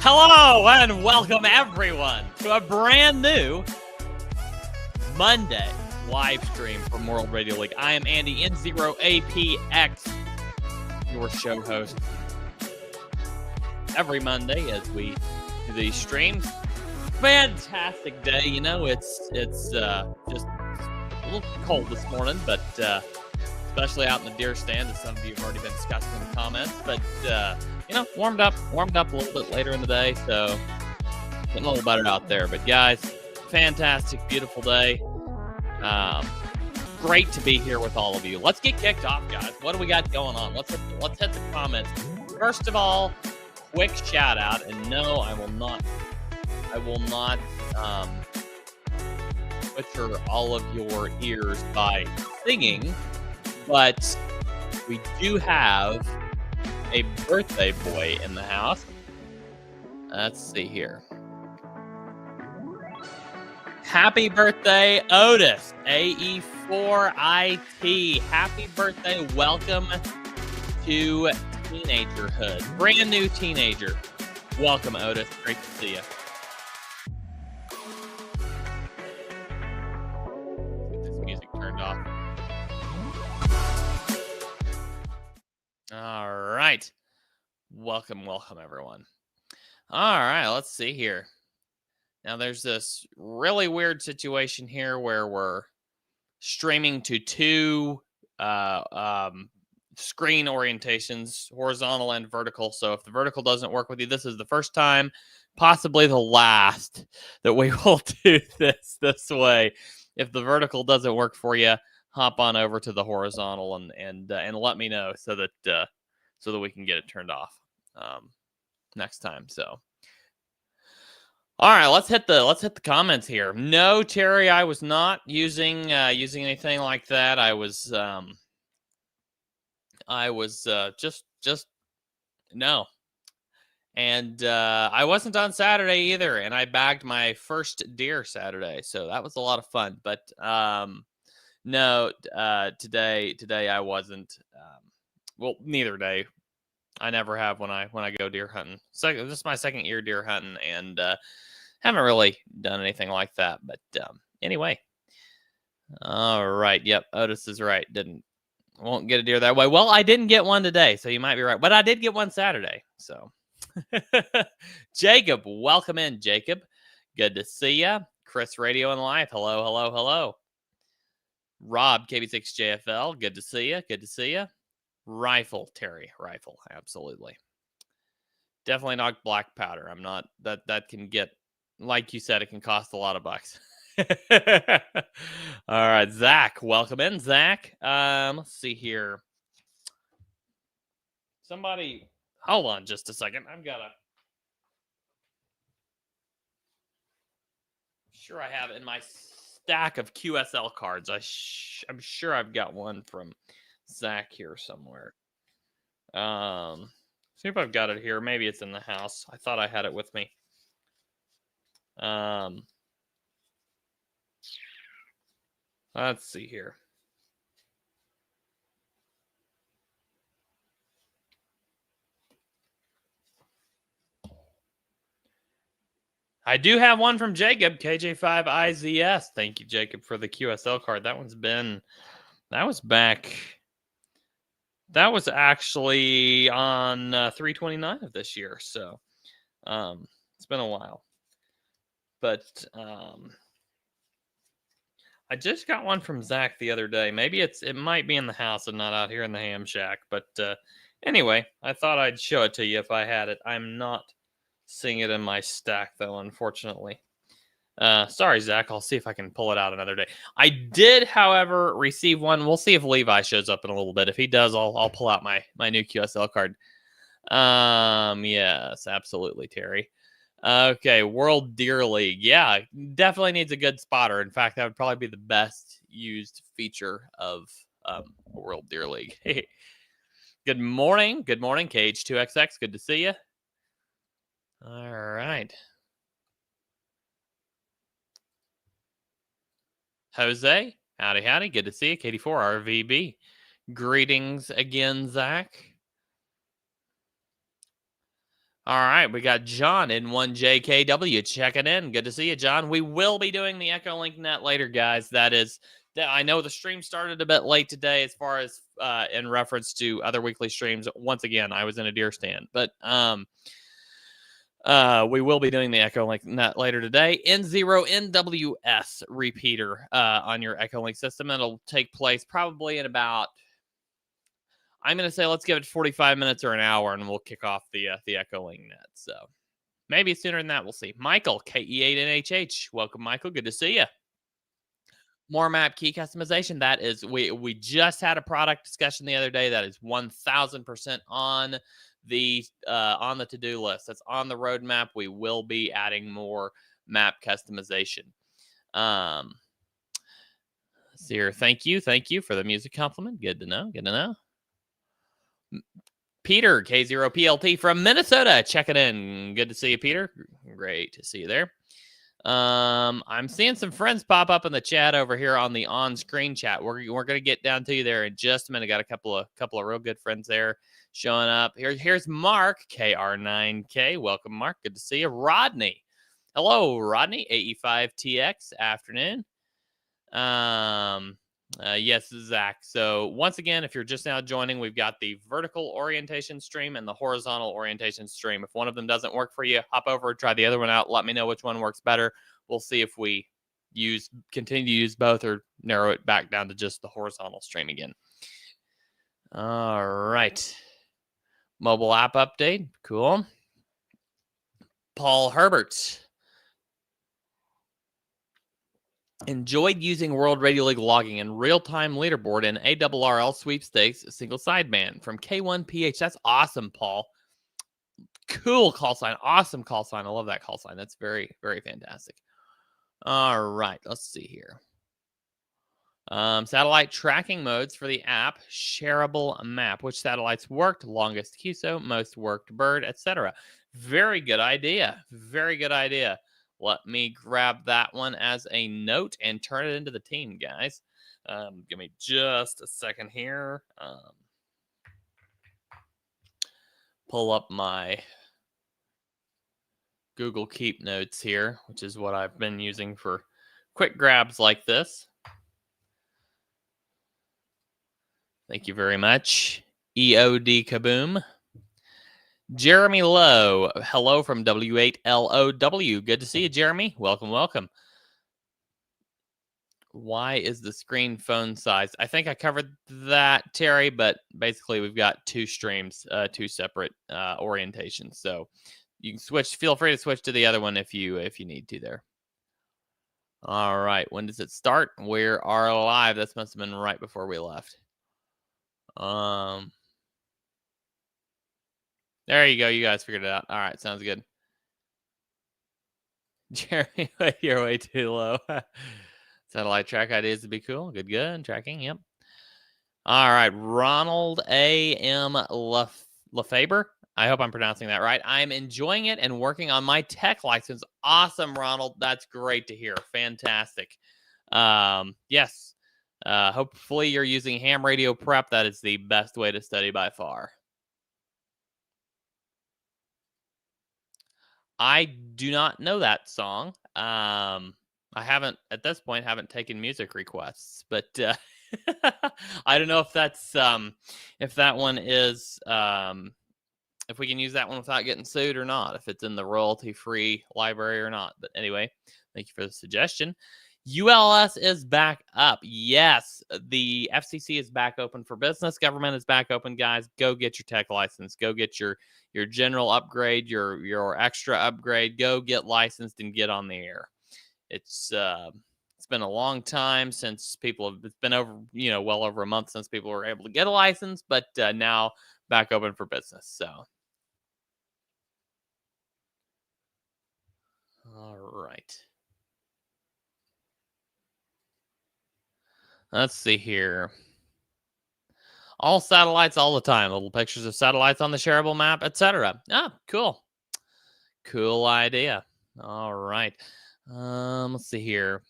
Hello and welcome everyone to a brand new Monday live stream from World Radio League. I am Andy N0APX, your show host every Monday as we do these streams. Fantastic day. You know, it's just a little cold this morning, but especially out in the deer stand, as some of you have already been discussing in the comments. But warmed up a little bit later in the day, so getting a little better out there. But guys, fantastic, beautiful day. Great to be here with all of you. Let's get kicked off, guys. What do we got going on? Let's hit the comments. First of all, quick shout out, and no, I will not. I will not butcher all of your ears by singing, but we do have a birthday boy in the house. Let's see here. Happy birthday, Otis, AE4IT. Happy birthday. Welcome to teenagerhood. Brand new teenager. Welcome, Otis. Great to see you. Get this music turned off. All right. Welcome, everyone. All right, let's see here. Now, there's this really weird situation here where we're streaming to two screen orientations, horizontal and vertical. So if the vertical doesn't work with you, this is the first time, possibly the last, that we will do this way. If the vertical doesn't work for you, hop on over to the horizontal and let me know so that we can get it turned off next time. So. All right, let's hit the comments here. No, Terry, I was not using anything like that. I was just no. And I wasn't on Saturday either, and I bagged my first deer Saturday, so that was a lot of fun. But no, today I wasn't. Well, neither day. I never have when I go deer hunting. So this is my second year deer hunting, and haven't really done anything like that. But anyway, all right. Yep, Otis is right. Won't get a deer that way. Well, I didn't get one today, so you might be right. But I did get one Saturday. So Jacob, welcome in, Jacob. Good to see you. Chris Radio and Live. Hello. Rob, KB6JFL. Good to see you. Rifle, Terry. Rifle, absolutely. Definitely not black powder. I'm not that can get, like you said, it can cost a lot of bucks. All right, Zach, welcome in, Zach. Let's see here. Somebody, hold on just a second. Sure I have in my stack of QSL cards. I'm sure I've got one from Zach here somewhere. See if I've got it here. Maybe it's in the house. I thought I had it with me. Let's see here. I do have one from Jacob, KJ5IZS. Thank you, Jacob, for the QSL card. That was actually on 3/29 of this year. So it's been a while. But I just got one from Zach the other day. Maybe it might be in the house and not out here in the ham shack. But anyway, I thought I'd show it to you if I had it. I'm not seeing it in my stack, though, unfortunately. Sorry, Zach. I'll see if I can pull it out another day. I did, however, receive one. We'll see if Levi shows up in a little bit. If he does, I'll pull out my new QSL card. Yes, absolutely, Terry. Okay, World Deer League. Yeah, definitely needs a good spotter. In fact, that would probably be the best used feature of World Deer League. Good morning, KH2XX. Good to see you. All right. Jose, howdy. Good to see you. KD4RVB. Greetings again, Zach. All right, we got John N1JKW checking in. Good to see you, John. We will be doing the Echolink net later, guys. I know the stream started a bit late today as far as in reference to other weekly streams. Once again, I was in a deer stand. But we will be doing the Echolink net later today. N0NWS repeater on your Echolink system. It'll take place probably in about, I'm going to say, let's give it 45 minutes or an hour, and we'll kick off the Echolink net. So maybe sooner than that. We'll see. Michael, KE8NHH. Welcome, Michael. Good to see you. More map key customization. That is, we just had a product discussion the other day. That is 1000% on on the to-do list. That's on the roadmap. We will be adding more map customization. See here. Thank you for the music compliment. Good to know. Peter K0PLT from Minnesota, checking in. Good to see you, Peter. Great to see you there. I'm seeing some friends pop up in the chat over here on the on-screen chat. We're gonna get down to you there in just a minute. Got a couple of real good friends there showing up. Here's Mark KR9K. Welcome, Mark. Good to see you. Rodney. Hello, Rodney. AE5TX. Afternoon. Yes, Zach. So once again, if you're just now joining, we've got the vertical orientation stream and the horizontal orientation stream. If one of them doesn't work for you, hop over, try the other one out. Let me know which one works better. We'll see if we continue to use both or narrow it back down to just the horizontal stream again. All right. Mobile app update. Cool. Paul Herbert. Enjoyed using World Radio League logging and real-time leaderboard in WRL sweepstakes single sideband from K1PH. That's awesome, Paul. Cool call sign. Awesome call sign. I love that call sign. That's very, very fantastic. All right. Let's see here. Satellite tracking modes for the app. Shareable map. Which satellites worked? Longest QSO, most worked bird, etc. Very good idea. Very good idea. Let me grab that one as a note and turn it into the team, guys. Give me just a second here. Pull up my Google Keep notes here, which is what I've been using for quick grabs like this. Thank you very much. EOD Kaboom. Jeremy Lowe, hello from W8LOW. Good to see you, Jeremy. Welcome, welcome. Why is the screen phone size? I think I covered that, Terry, but basically we've got two streams, two separate orientations. So you can switch. Feel free to switch to the other one if you need to there. All right. When does it start? We are live. This must have been right before we left. There you go. You guys figured it out. All right. Sounds good. Jeremy, you're way too low. Satellite track ideas would be cool. Good. Tracking. Yep. All right. Ronald A.M. Lefebvre. I hope I'm pronouncing that right. I'm enjoying it and working on my tech license. Awesome, Ronald. That's great to hear. Fantastic. Yes. Hopefully you're using ham radio prep. That is the best way to study by far. I do not know that song. I haven't, at this point, haven't taken music requests, but I don't know if that's if that one is if we can use that one without getting sued or not, if it's in the royalty-free library or not. But anyway, thank you for the suggestion. ULS is back up. Yes, the FCC is back open for business. Government is back open, guys. Go get your tech license. Go get your general upgrade, your extra upgrade. Go get licensed and get on the air. It's been a long time since it's been over, well over a month since people were able to get a license, but now back open for business. So, all right. Let's see here. All satellites all the time. Little pictures of satellites on the shareable map, etc. Ah, cool. Cool idea. All right. Let's see here.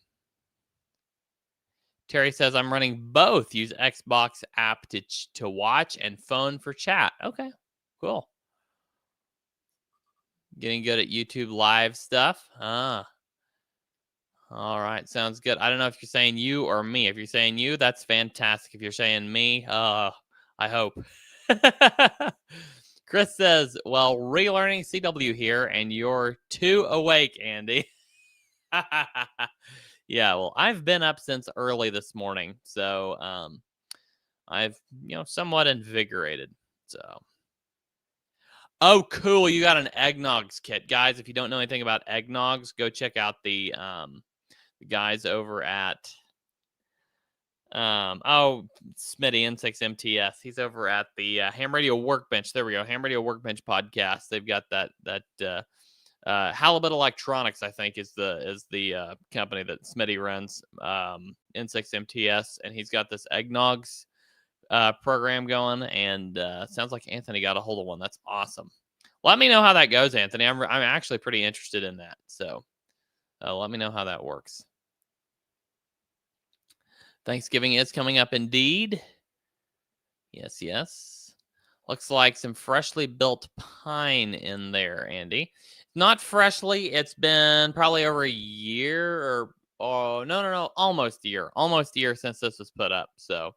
Terry says, I'm running both. Use Xbox app to watch and phone for chat. Okay, cool. Getting good at YouTube live stuff. All right, sounds good. I don't know if you're saying you or me. If you're saying you, that's fantastic. If you're saying me, I hope. Chris says, well, relearning CW here, and you're too awake, Andy. Yeah, well, I've been up since early this morning, so I've, somewhat invigorated. So, oh, cool! You got an eggnogs kit, guys. If you don't know anything about eggnogs, go check out the guys over at Oh, Smitty N6MTS. He's over at the Ham Radio Workbench. There we go. Ham Radio Workbench podcast. They've got that Halibut Electronics, I think, is the company that Smitty runs. N6MTS, and he's got this eggnogs program going, and sounds like Anthony got a hold of one. That's awesome. Let me know how that goes, Anthony. I'm actually pretty interested in that. So let me know how that works. Thanksgiving is coming up indeed. Yes, yes. Looks like some freshly built pine in there, Andy. Not freshly. It's been probably over a year no, almost a year. Almost a year since this was put up. So,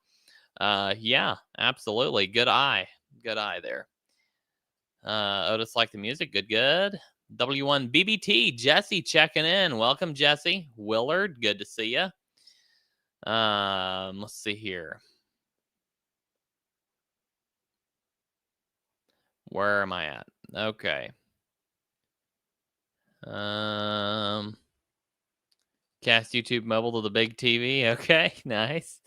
yeah, absolutely. Good eye. Good eye there. Otis liked the music. Good, good. W1BBT, Jesse checking in. Welcome, Jesse. Willard, good to see you. Let's see here. Where am I at? Okay. Cast YouTube mobile to the big TV. Okay, nice.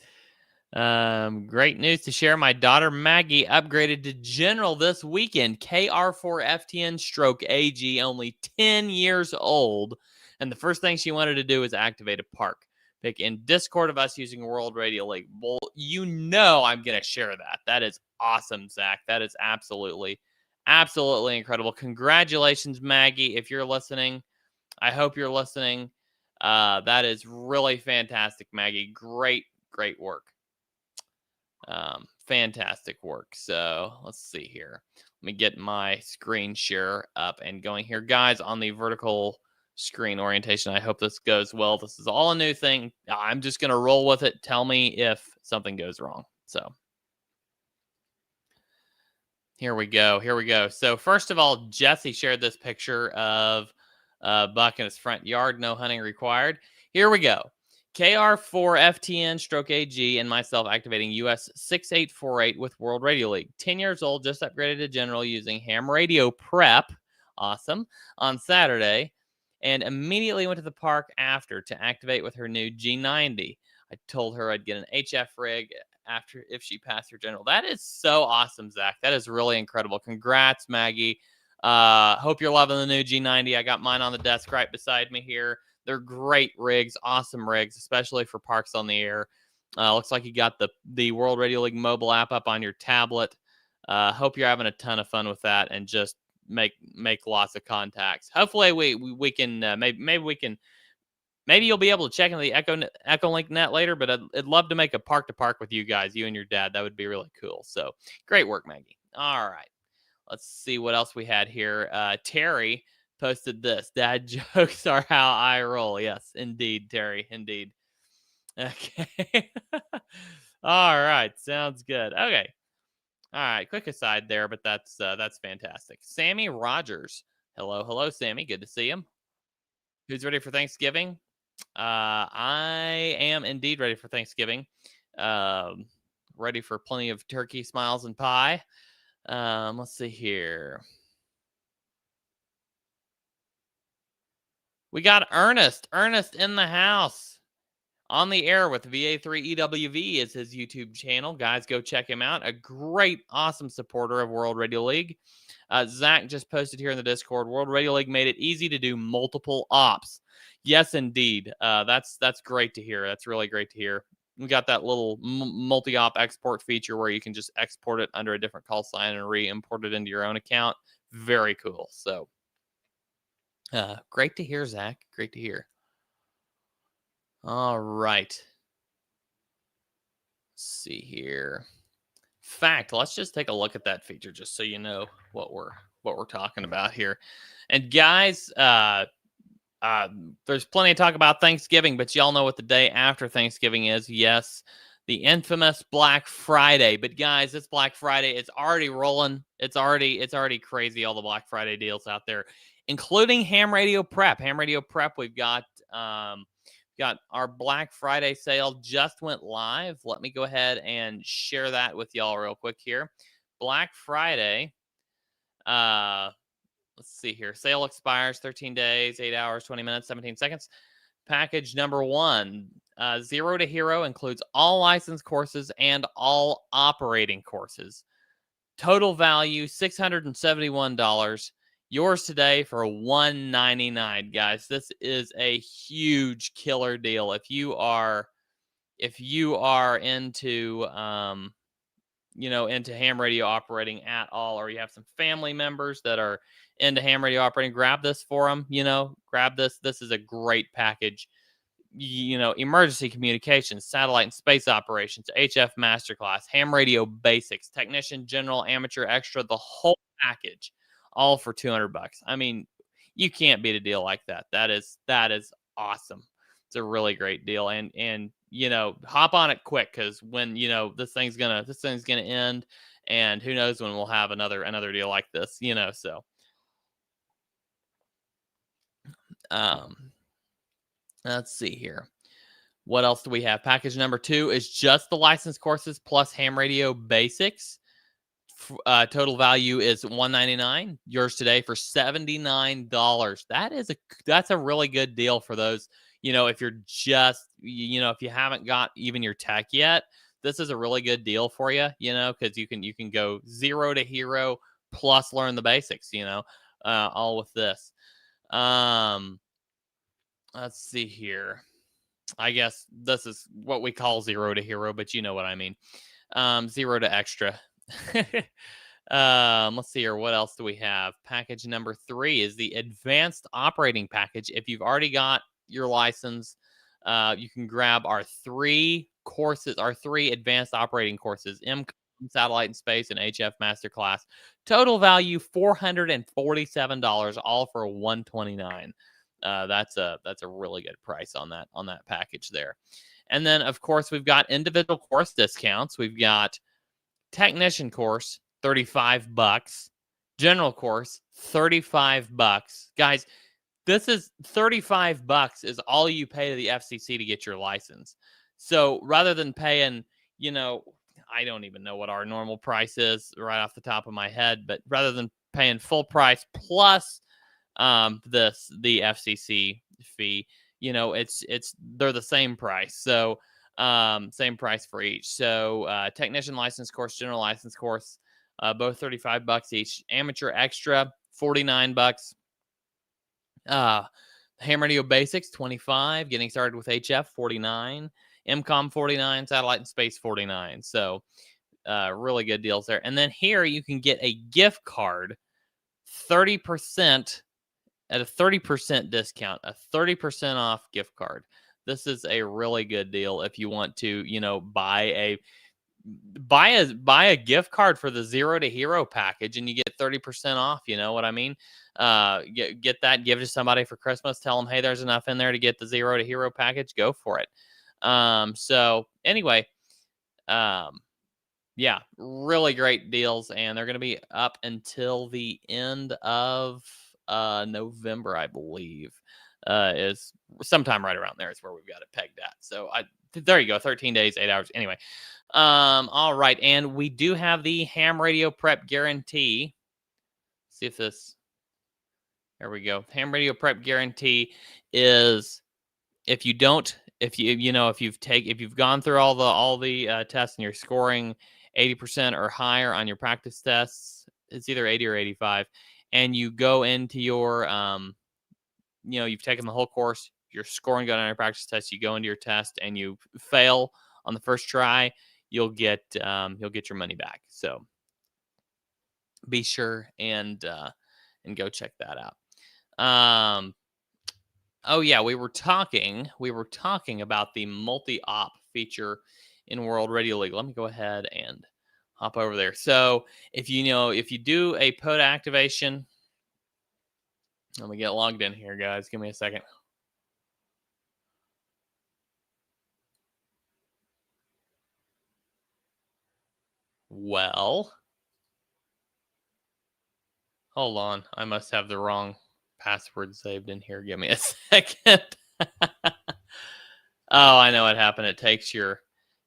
Great news to share. My daughter Maggie upgraded to general this weekend. KR4FTN stroke AG, only 10 years old. And the first thing she wanted to do was activate a park. Pick in Discord of us using World Radio League. Well, you know I'm going to share that. That is awesome, Zach. That is absolutely incredible. Congratulations, Maggie. If you're listening, I hope you're listening. That is really fantastic, Maggie. Great work. Fantastic work. So let's see here. Let me get my screen share up and going here. Guys, on the vertical screen orientation, I hope this goes well. This is all a new thing. I'm just going to roll with it. Tell me if something goes wrong. So here we go. So first of all, Jesse shared this picture of Buck in his front yard. No hunting required. Here we go. KR4FTN stroke AG and myself activating US 6848 with World Radio League. 10 years old, just upgraded to general using ham radio prep. Awesome. On Saturday. And immediately went to the park after to activate with her new G90. I told her I'd get an HF rig after if she passed her general. That is so awesome, Zach. That is really incredible. Congrats, Maggie. Hope you're loving the new G90. I got mine on the desk right beside me here. They're great rigs, awesome rigs, especially for parks on the air. Looks like you got the World Radio League mobile app up on your tablet. Hope you're having a ton of fun with that and just make lots of contacts. Hopefully we can maybe you'll be able to check into the Echolink net later, but I'd love to make a park to park with you guys, you and your dad. That would be really cool. So great work, Maggie. All right. Let's see what else we had here. Terry posted this. Dad jokes are how I roll. Yes, indeed, Terry. Indeed. Okay. All right. Sounds good. Okay. All right. Quick aside there, but that's fantastic. Sammy Rogers. Hello, Sammy. Good to see him. Who's ready for Thanksgiving? I am indeed ready for Thanksgiving. Ready for plenty of turkey, smiles, and pie. Let's see here. We got Ernest in the house. On the air with VA3EWV is his YouTube channel. Guys, go check him out. A great, awesome supporter of World Radio League. Zach just posted here in the Discord. World Radio League made it easy to do multiple ops. Yes, indeed. That's great to hear. That's really great to hear. We got that little multi-op export feature where you can just export it under a different call sign and re-import it into your own account. Very cool. So, great to hear, Zach. Great to hear. All right. Let's see here. Fact, let's just take a look at that feature just so you know what we're talking about here. And guys, there's plenty of talk about Thanksgiving, but y'all know what the day after Thanksgiving is. Yes, the infamous Black Friday. But guys, this Black Friday, it's already rolling. It's already crazy, all the Black Friday deals out there, including Ham Radio Prep. Ham Radio Prep, we've got our Black Friday sale just went live. Let me go ahead and share that with y'all real quick here. Black Friday. Let's see here. Sale expires 13 days, 8 hours, 20 minutes, 17 seconds. Package number 1. Zero to Hero includes all licensed courses and all operating courses. Total value $671. Yours today for $199, guys. This is a huge killer deal. If you are into into ham radio operating at all, or you have some family members that are into ham radio operating, grab this for them. Grab this. This is a great package. Emergency communications, satellite and space operations, HF masterclass, ham radio basics, technician, general, amateur, extra, the whole package, all for $200. I mean, you can't beat a deal like that. That is awesome. It's a really great deal, and hop on it quick, because when this thing's gonna end, and who knows when we'll have another deal like this. So um, let's see here. What else do we have? Package number 2 is just the license courses plus ham radio basics. Total value is $199. Yours today for $79. That's a really good deal for those. If you're just if you haven't got even your tech yet, this is a really good deal for you. Because you can go zero to hero plus learn the basics. All with this. Let's see here. I guess this is what we call zero to hero, but you know what I mean. Zero to extra. Let's see here. What else do we have? Package number 3 is the advanced operating package. If you've already got your license, you can grab our 3 courses, our 3 advanced operating courses, MCOM, Satellite and Space, and HF Masterclass. Total value $447, all for $129. That's a really good price on that package there. And then, of course, we've got individual course discounts. We've got technician course, $35. General course, $35. Guys, this is $35 is all you pay to the FCC to get your license. So rather than paying, I don't even know what our normal price is right off the top of my head, but rather than paying full price plus the FCC fee, they're the same price. So same price for each. So technician license course, general license course, both $35 each. Amateur extra, $49. Ham radio basics, $25. Getting started with HF, $49. MCOM, $49. Satellite and space, $49. So really good deals there. And then here you can get a gift card, 30% at a 30% discount, a 30% off gift card. This is a really good deal if you want to, buy a gift card for the Zero to Hero package, and you get 30% off. You know what I mean? Get that, give it to somebody for Christmas. Tell them, hey, there's enough in there to get the Zero to Hero package. Go for it. So anyway, yeah, really great deals, and they're going to be up until the end of November, I believe. Is sometime right around there is where we've got it pegged at. So there you go, 13 days, 8 hours. Anyway, all right, and we do have the ham radio prep guarantee. See if this. There we go. Ham radio prep guarantee is if you've gone through all the tests and you're scoring 80% or higher on your practice tests, it's either 80 or 85, and you go into your you've taken the whole course, you're scoring good on your practice test, you go into your test and you fail on the first try, you'll get your money back. So be sure and go check that out. Oh yeah, we were talking about the multi-op feature in World Radio League. Let me go ahead and hop over there. So if you do a POTA activation, let me get logged in here, guys. Give me a second. Well, hold on. I must have the wrong password saved in here. Give me a second. Oh, I know what happened. It takes your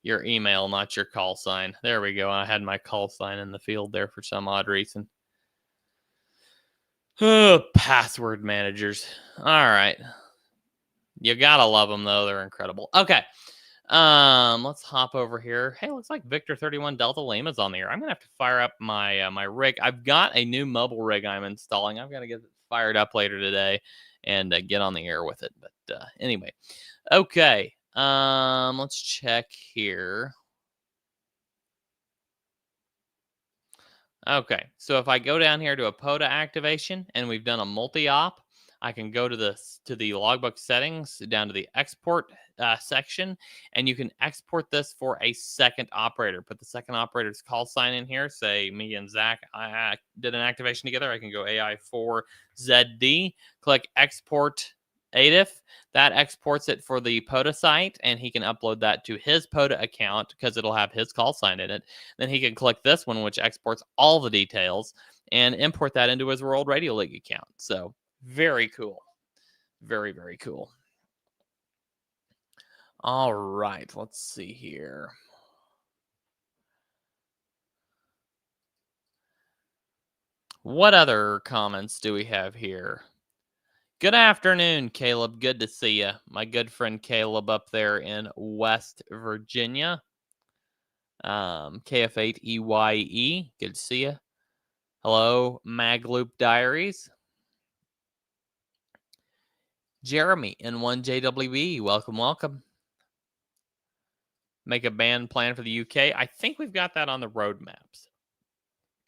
email, not your call sign. There we go. I had my call sign in the field there for some odd reason. Oh, password managers. All right. You gotta love them though; they're incredible. Okay, let's hop over here. Hey, looks like Victor 31 Delta Lima's on the air. I'm gonna have to fire up my my rig. I've got a new mobile rig I'm installing. I've got to get it fired up later today and get on the air with it. But anyway, okay. Let's check here. Okay, so if I go down here to a POTA activation and we've done a multi-op, I can go to the logbook settings down to the export section, and you can export this for a second operator. Put the second operator's call sign in here. Say me and Zach I did an activation together. I can go AI4ZD, click export ADIF. That exports it for the POTA site, and he can upload that to his POTA account because it'll have his call sign in it. Then he can click this one, which exports all the details, and import that into his World Radio League account. So very cool. Very, very cool. All right, let's see here. What other comments do we have here? Good afternoon, Caleb. Good to see you. My good friend Caleb up there in West Virginia. KF8EYE. Good to see you. Hello, Magloop Diaries. Jeremy N1JWB. Welcome, welcome. Make a band plan for the UK. I think we've got that on the roadmaps.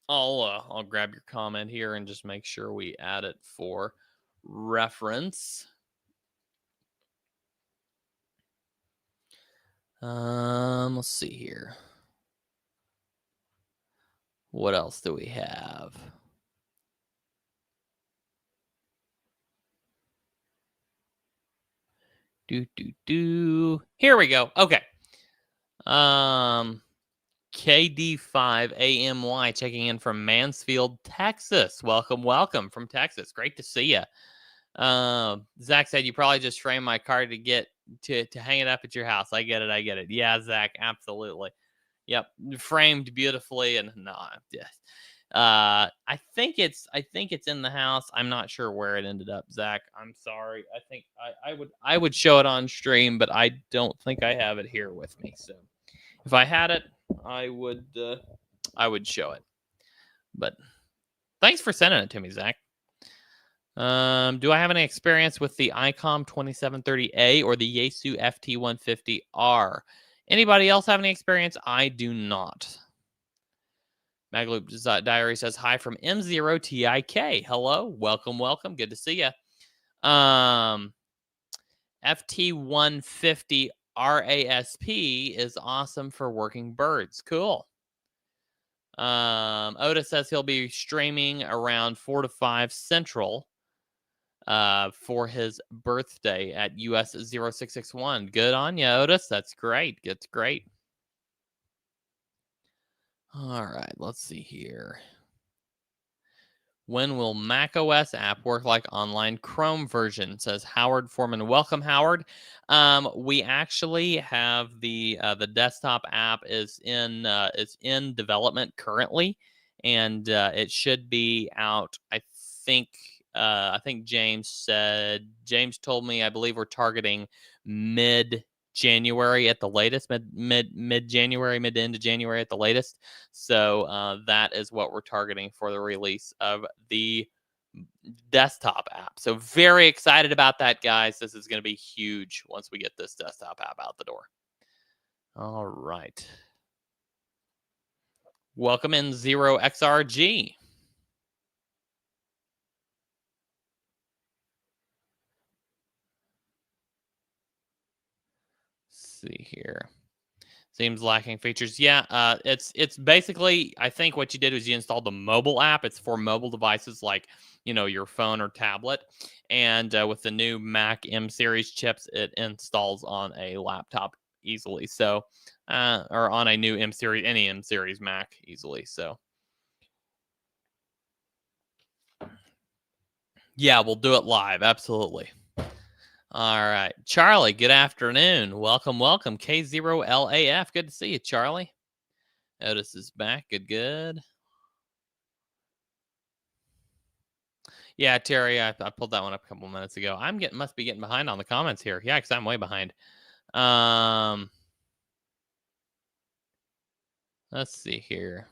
I'll grab your comment here and just make sure we add it for reference. Let's see here. What else do we have? Here we go. Okay. KD5AMY checking in from Mansfield, Texas. Welcome, welcome from Texas. Great to see you. Zach said you probably just framed my car to get to hang it up at your house. I get it. I get it. Yeah, Zach, absolutely. Yep, framed beautifully and no, yes. I think it's in the house. I'm not sure where it ended up, Zach. I'm sorry. I think I would show it on stream, but I don't think I have it here with me. So if I had it, I would show it. But thanks for sending it to me, Zach. Do I have any experience with the ICOM 2730A or the Yaesu FT150R? Anybody else have any experience? I do not. Magloop Diary says hi from M0TIK. Hello, welcome, welcome. Good to see you. FT150 RASP is awesome for working birds. Cool. Otis says he'll be streaming around 4 to 5 Central for his birthday at US 0661. Good on you, Otis. That's great. That's great. All right, let's see here. When will macOS app work like online Chrome version? Says Howard Foreman. Welcome, Howard. We actually have the desktop app is in development currently, and it should be out. I think James told me, I believe we're targeting mid-January at the latest, mid-January, mid to end of January at the latest. So that is what we're targeting for the release of the desktop app. So very excited about that, guys. This is going to be huge once we get this desktop app out the door. All right. Welcome in N0XRG. See here. Seems lacking features. Yeah, it's basically, I think what you did was you installed the mobile app. It's for mobile devices like, your phone or tablet. And with the new Mac M series chips, it installs on a laptop easily. So, or on a new M series, any M series Mac easily. So, yeah, we'll do it live. Absolutely. All right. Charlie, good afternoon. Welcome, welcome. K0LAF. Good to see you, Charlie. Otis is back. Good, good. Yeah, Terry, I pulled that one up a couple minutes ago. Must be getting behind on the comments here. Yeah, because I'm way behind. Let's see here.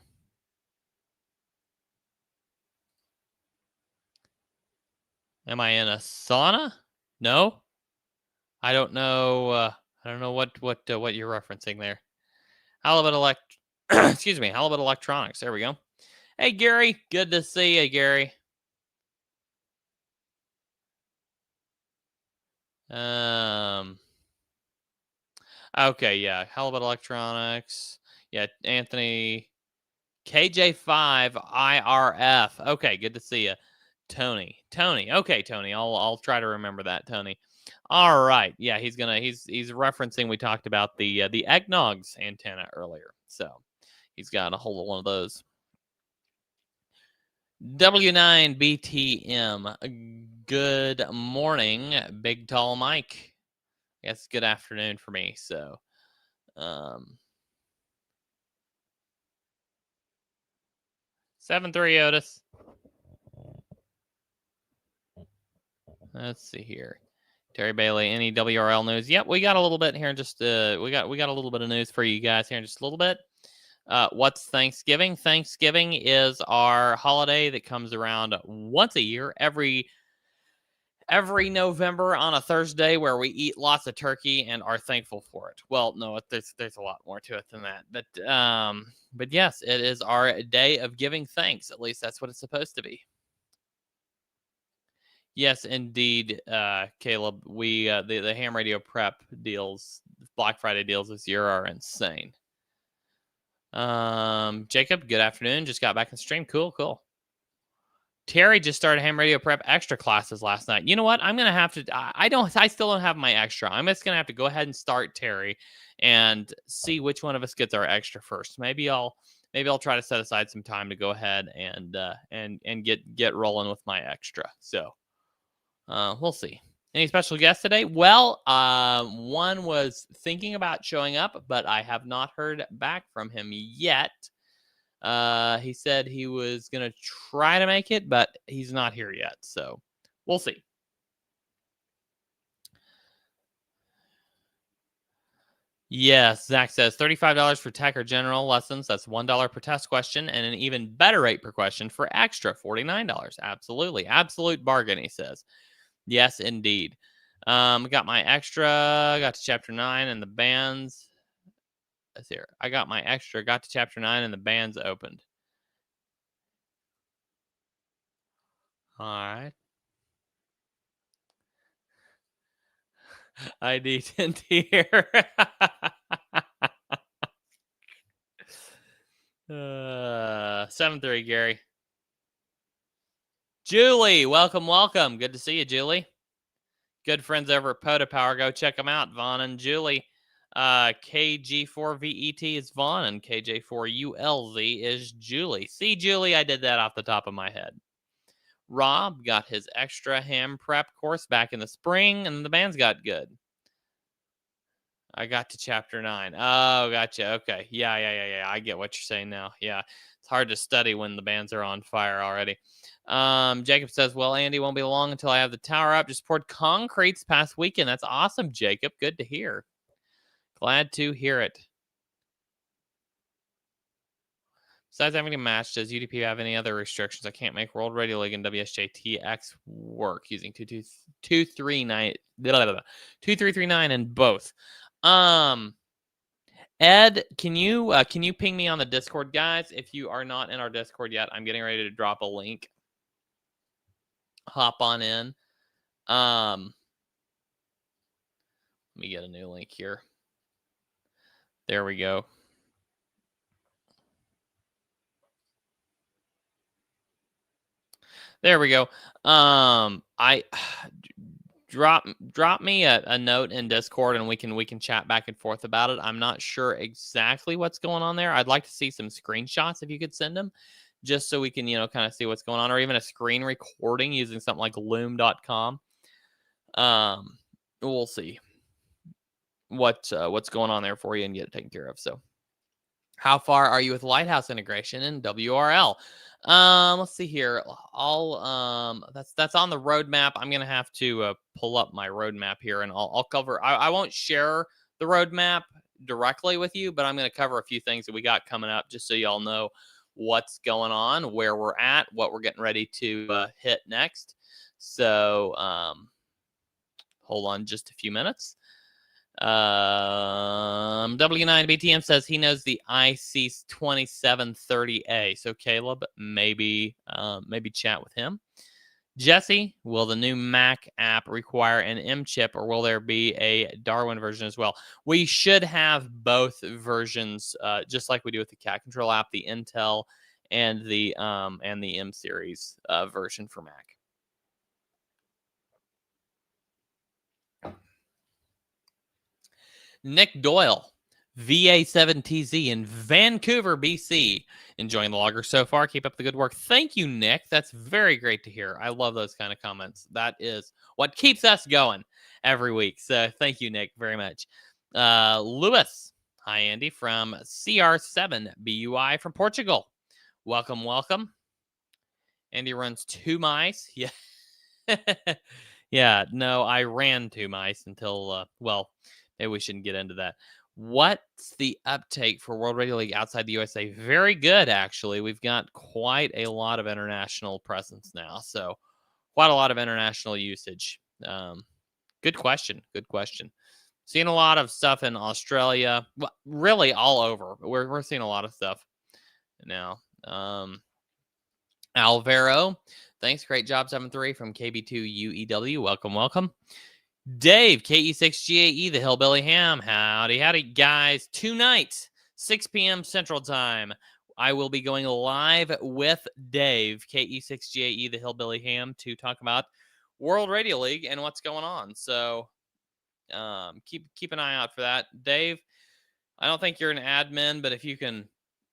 Am I in a sauna? No, I don't know. I don't know what you're referencing there. Halibut excuse me, Halibut Electronics. There we go. Hey, Gary. Good to see you, Gary. Okay, yeah. Halibut Electronics. Yeah, Anthony. KJ5 IRF. Okay, good to see you. Tony. Okay, Tony. I'll try to remember that, Tony. All right. Yeah, he's referencing, we talked about the Eggnogs antenna earlier. So he's got a hold of one of those. W9BTM. Good morning, Big Tall Mike. I guess good afternoon for me. So 7-3 Otis. Let's see here. Terry Bailey, any WRL news? Yep, we got a little bit here. Just we got a little bit of news for you guys here in just a little bit. What's Thanksgiving? Thanksgiving is our holiday that comes around once a year, every November on a Thursday, where we eat lots of turkey and are thankful for it. Well, no, there's a lot more to it than that, but yes, it is our day of giving thanks. At least that's what it's supposed to be. Yes, indeed, Caleb. We the ham radio prep deals, Black Friday deals this year are insane. Jacob, good afternoon. Just got back in stream. Cool. Terry just started ham radio prep extra classes last night. You know what? I'm gonna have to. I still don't have my extra. I'm just gonna have to go ahead and start Terry, and see which one of us gets our extra first. Maybe I'll try to set aside some time to go ahead and get rolling with my extra. So. We'll see. Any special guests today? Well, one was thinking about showing up, but I have not heard back from him yet. He said he was going to try to make it, but he's not here yet. So we'll see. Yes, Zach says $35 for tech or general lessons. That's $1 per test question, and an even better rate per question for extra, $49. Absolutely. Absolute bargain, he says. Yes, indeed. Got my extra, got to chapter 9 and the bands. Let's see here. I got my extra, got to chapter 9 and the bands opened. All right. ID 10 here. 7-3, Gary. Julie, welcome. Good to see you, Julie. Good friends over at Poda Power. Go check them out, Vaughn and Julie. KG4VET is Vaughn and KJ4ULZ is Julie. See, Julie, I did that off the top of my head. Rob got his extra ham prep course back in the spring, and the band's got good. I got to chapter 9. Oh, gotcha. Okay. Yeah. I get what you're saying now. Yeah. It's hard to study when the bands are on fire already. Jacob says, well, Andy, won't be long until I have the tower up. Just poured concrete this past weekend. That's awesome, Jacob. Good to hear. Glad to hear it. Besides having a match, does UDP have any other restrictions? I can't make World Radio League and WSJTX work using 2339 in both. Ed, can you ping me on the Discord, guys? If you are not in our Discord yet, I'm getting ready to drop a link. Hop on in. Let me get a new link here. There we go. There we go. I drop me a note in Discord, and we can chat back and forth about it. I'm not sure exactly what's going on there. I'd like to see some screenshots if you could send them, just so we can kind of see what's going on, or even a screen recording using something like loom.com. We'll see what's going on there for you and get it taken care of. So How far are you with Lighthouse integration in WRL? Let's see here. That's on the roadmap. I'm gonna have to pull up my roadmap here, and I'll cover. I won't share the roadmap directly with you, but I'm gonna cover a few things that we got coming up, just so y'all know what's going on, where we're at, what we're getting ready to hit next. So hold on just a few minutes. W9BTM says he knows the IC2730A. So Caleb, maybe chat with him. Jesse, will the new Mac app require an M chip, or will there be a Darwin version as well? We should have both versions, just like we do with the Cat Control app, the Intel and the M series version for Mac. Nick Doyle, VA7TZ in Vancouver, BC. Enjoying the logger so far. Keep up the good work. Thank you, Nick. That's very great to hear. I love those kind of comments. That is what keeps us going every week. So thank you, Nick, very much. Lewis, hi, Andy, from CR7BUI from Portugal. Welcome, welcome. Andy runs 2 mice. Yeah. Yeah, no, I ran 2 mice until, well, maybe we shouldn't get into that. What's the uptake for World Radio League outside the USA? Very good, actually. We've got quite a lot of international presence now, so quite a lot of international usage. Good question. Good question. Seeing a lot of stuff in Australia, well, really all over. We're seeing a lot of stuff now. Alvaro, thanks. Great job, 7-3 from KB2UEW. Welcome, welcome. Dave, KE6GAE, the Hillbilly Ham. Howdy, howdy, guys. Tonight, 6 p.m. Central Time, I will be going live with Dave, KE6GAE, the Hillbilly Ham, to talk about World Radio League and what's going on. So keep an eye out for that. Dave, I don't think you're an admin, but if you can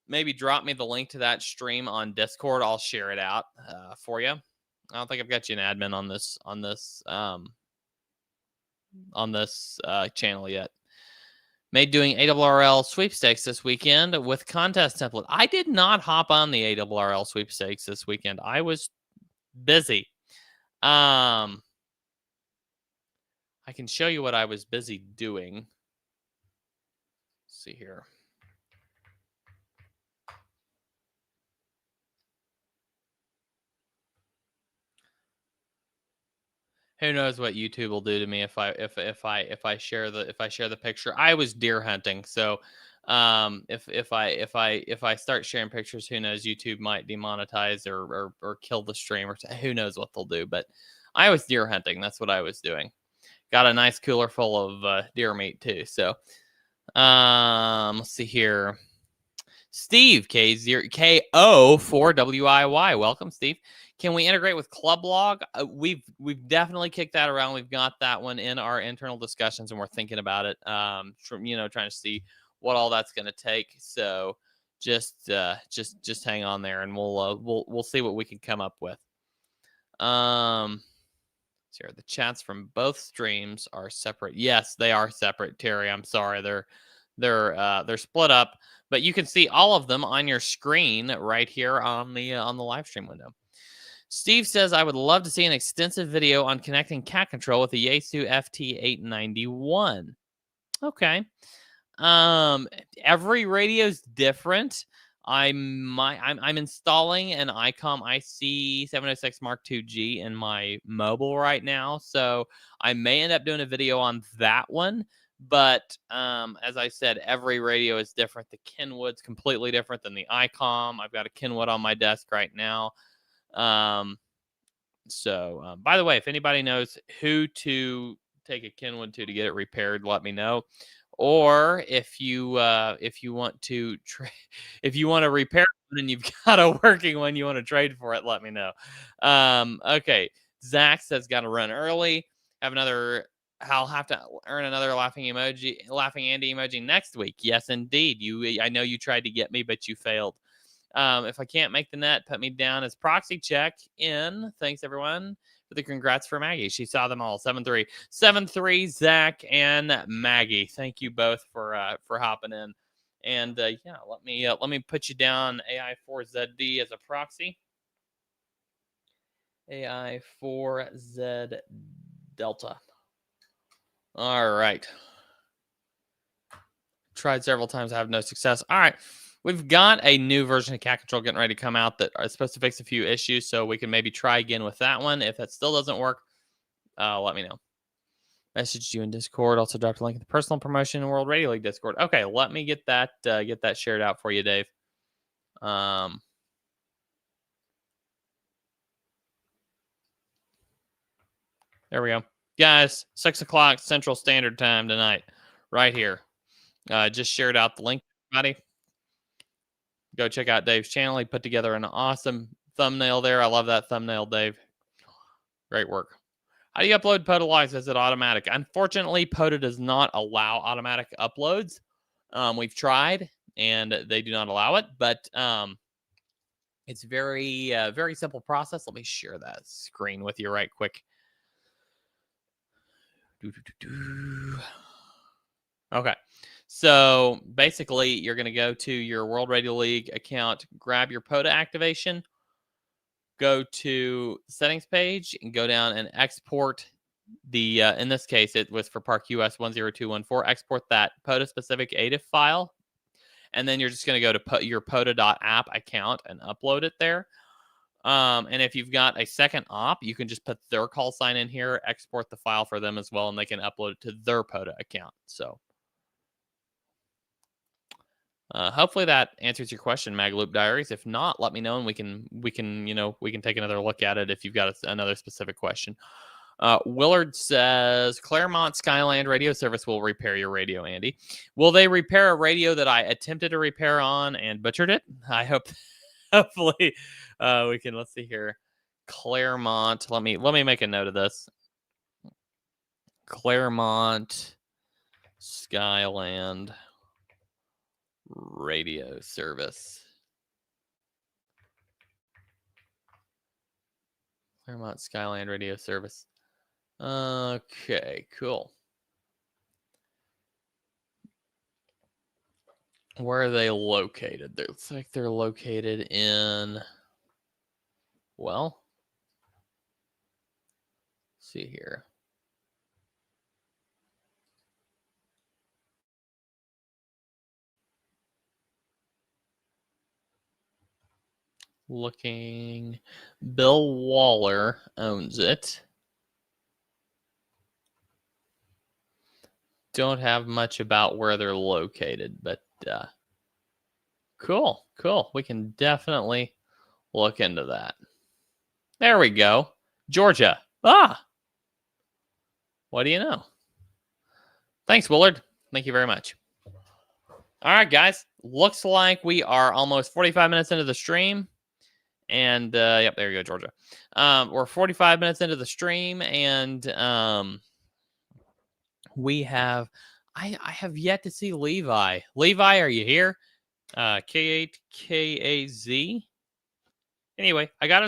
maybe drop me the link to that stream on Discord, I'll share it out for you. I don't think I've got you an admin on this channel yet. Made doing ARRL sweepstakes this weekend with contest template. I did not hop on the ARRL sweepstakes this weekend. I was busy. I can show you what I was busy doing. Let's see here. Who knows what YouTube will do to me if I share the picture. I was deer hunting, so if I start sharing pictures, who knows? YouTube might demonetize or kill the stream, or who knows what they'll do. But I was deer hunting. That's what I was doing. Got a nice cooler full of deer meat too. So let's see here. Steve KO4WIY. Welcome, Steve. Can we integrate with Clublog? We've definitely kicked that around. We've got that one in our internal discussions, and we're thinking about it. Trying to see what all that's going to take. So just hang on there, and we'll see what we can come up with. Here, the chats from both streams are separate. Yes, they are separate, Terry. I'm sorry, they're split up, but you can see all of them on your screen right here on the live stream window. Steve says, I would love to see an extensive video on connecting cat control with the Yaesu FT891. Okay. Every radio's different. I'm installing an ICOM IC706 Mark II-G in my mobile right now, so I may end up doing a video on that one. But as I said, every radio is different. The Kenwood's completely different than the ICOM. I've got a Kenwood on my desk right now. So by the way, if anybody knows who to take a Kenwood to get it repaired, let me know. Or if you want to if you want to repair one and you've got a working one you want to trade for it, let me know. Okay, Zach says got to run early. I'll have to earn another laughing Andy emoji next week. Yes, indeed. I know you tried to get me, but you failed. If I can't make the net, put me down as proxy check in. Thanks, everyone, for the congrats for Maggie. She saw them all. 7-3. 7-3, Zach and Maggie. Thank you both for hopping in And yeah, let me put you down AI4ZD as a proxy. AI4Z Delta. All right. Tried several times, I have no success. All right. We've got a new version of Cat Control getting ready to come out that is supposed to fix a few issues, so we can maybe try again with that one. If that still doesn't work, let me know. Messaged you in Discord. Also dropped a link in the personal promotion in World Radio League Discord. Okay, let me get that shared out for you, Dave. There we go. Guys, 6 o'clock Central Standard Time tonight, right here. Just shared out the link, everybody. Go check out Dave's channel. He put together an awesome thumbnail there. I love that thumbnail, Dave. Great work. How do you upload POTA logs? Is it automatic? Unfortunately, POTA does not allow automatic uploads. We've tried, and they do not allow it, but it's very simple process. Let me share that screen with you right quick. Okay. So basically, you're going to go to your World Radio League account, grab your POTA activation, go to the settings page, and go down and export the, in this case, it was for Park US 10214, export that POTA specific ADIF file. And then you're just going to go to your POTA.app account and upload it there. And if you've got a second op, you can just put their call sign in here, export the file for them as well, and they can upload it to their POTA account. So hopefully that answers your question, Magloop Diaries. If not, let me know and we can take another look at it if you've got another specific question. Willard says Claremont Skyland radio service will repair your radio, Andy. Will they repair a radio that I attempted to repair on and butchered it? I hope. Hopefully, we can. Let's see here. Claremont. Let me make a note of this. Claremont Skyland radio service. Claremont Skyland radio service. Okay, cool. Where are they located? It looks like they're located in, well, let's see here. Looking, Bill Waller owns it. Don't have much about where they're located, but cool. We can definitely look into that. There we go. Georgia. What do you know? Thanks, Willard. Thank you very much. All right, guys. Looks like we are almost 45 minutes into the stream. And yep, there you go, Georgia. We're 45 minutes into the stream, and we have I have yet to see Levi. Levi, are you here? K8KAZ. Anyway, I got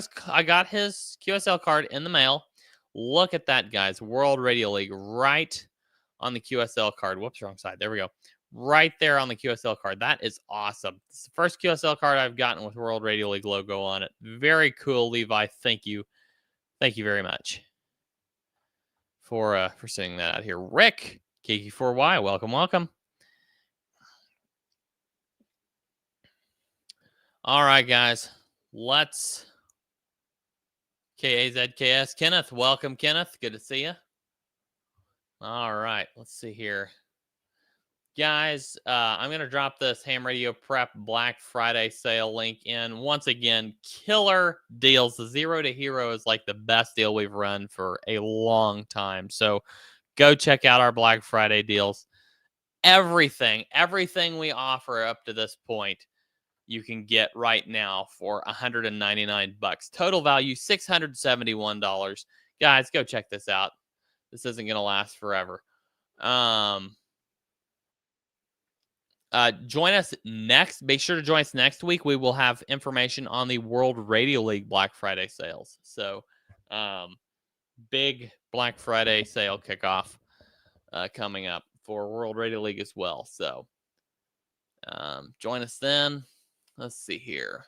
his QSL card in the mail. Look at that, guys. World Radio League right on the QSL card. Whoops, wrong side. There we go. Right there on the QSL card. That is awesome. It's the first QSL card I've gotten with World Radio League logo on it. Very cool, Levi. Thank you. Thank you very much for sending that out here. Rick, Kiki4Y, welcome. All right, guys. Let's KAZKS. Kenneth, welcome, Kenneth. Good to see you. All right, let's see here. Guys, I'm going to drop this Ham Radio Prep Black Friday sale link in. Once again, killer deals. The 0 to Hero is like the best deal we've run for a long time. So go check out our Black Friday deals. Everything we offer up to this point, you can get right now for $199. Total value, $671. Guys, go check this out. This isn't going to last forever. Join us next. Make sure to join us next week. We will have information on the World Radio League Black Friday sales. So, big Black Friday sale kickoff coming up for World Radio League as well. So, Join us then. Let's see here.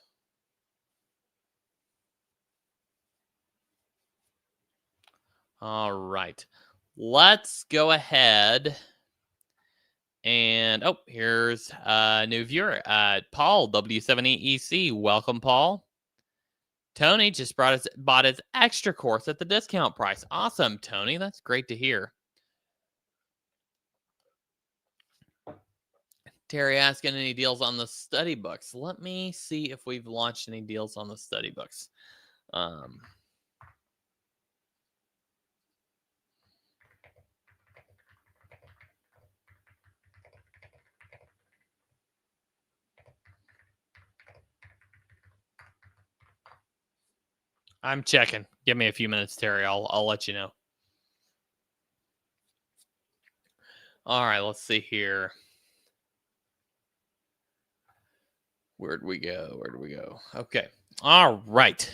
All right. Let's go ahead and here's a new viewer. Paul W7EEC. Welcome, Paul. Tony just bought his extra course at the discount price. Awesome, Tony. That's great to hear. Terry asking any deals on the study books. Let me see if we've launched any deals on the study books. I'm checking. Give me a few minutes, Terry. I'll let you know. All right, let's see here. Where'd we go? Okay. All right.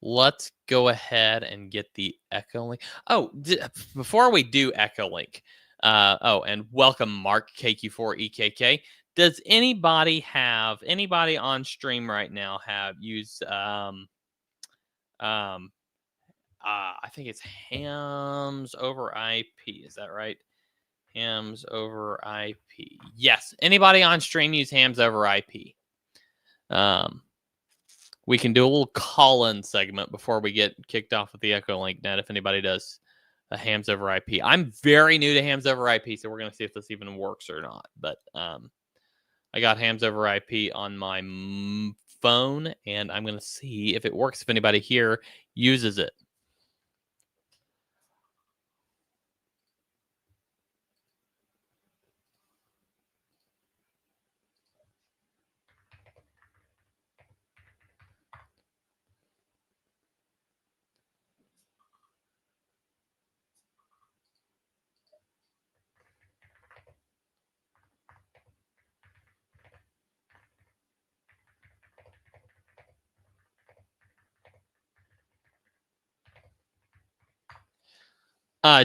Let's go ahead and get the Echolink. Before we do Echolink, and welcome Mark KQ4EKK. Does anybody on stream right now have used I think it's hams over IP. Is that right? Hams over IP. Yes. Anybody on stream use hams over IP? We can do a little call-in segment before we get kicked off with the Echolink net if anybody does a hams over IP. I'm very new to hams over IP, so we're going to see if this even works or not. But I got hams over IP on my phone, and I'm going to see if it works, if anybody here uses it.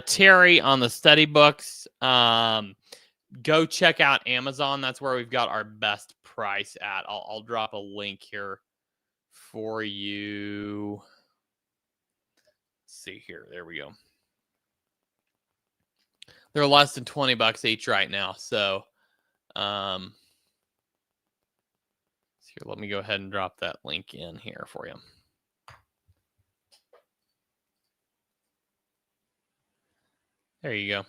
Terry on the study books. Go check out Amazon. That's where we've got our best price at. I'll drop a link here for you. Let's see here. There we go. They're less than $20 each right now. So, here, let me go ahead and drop that link in here for you. There you go.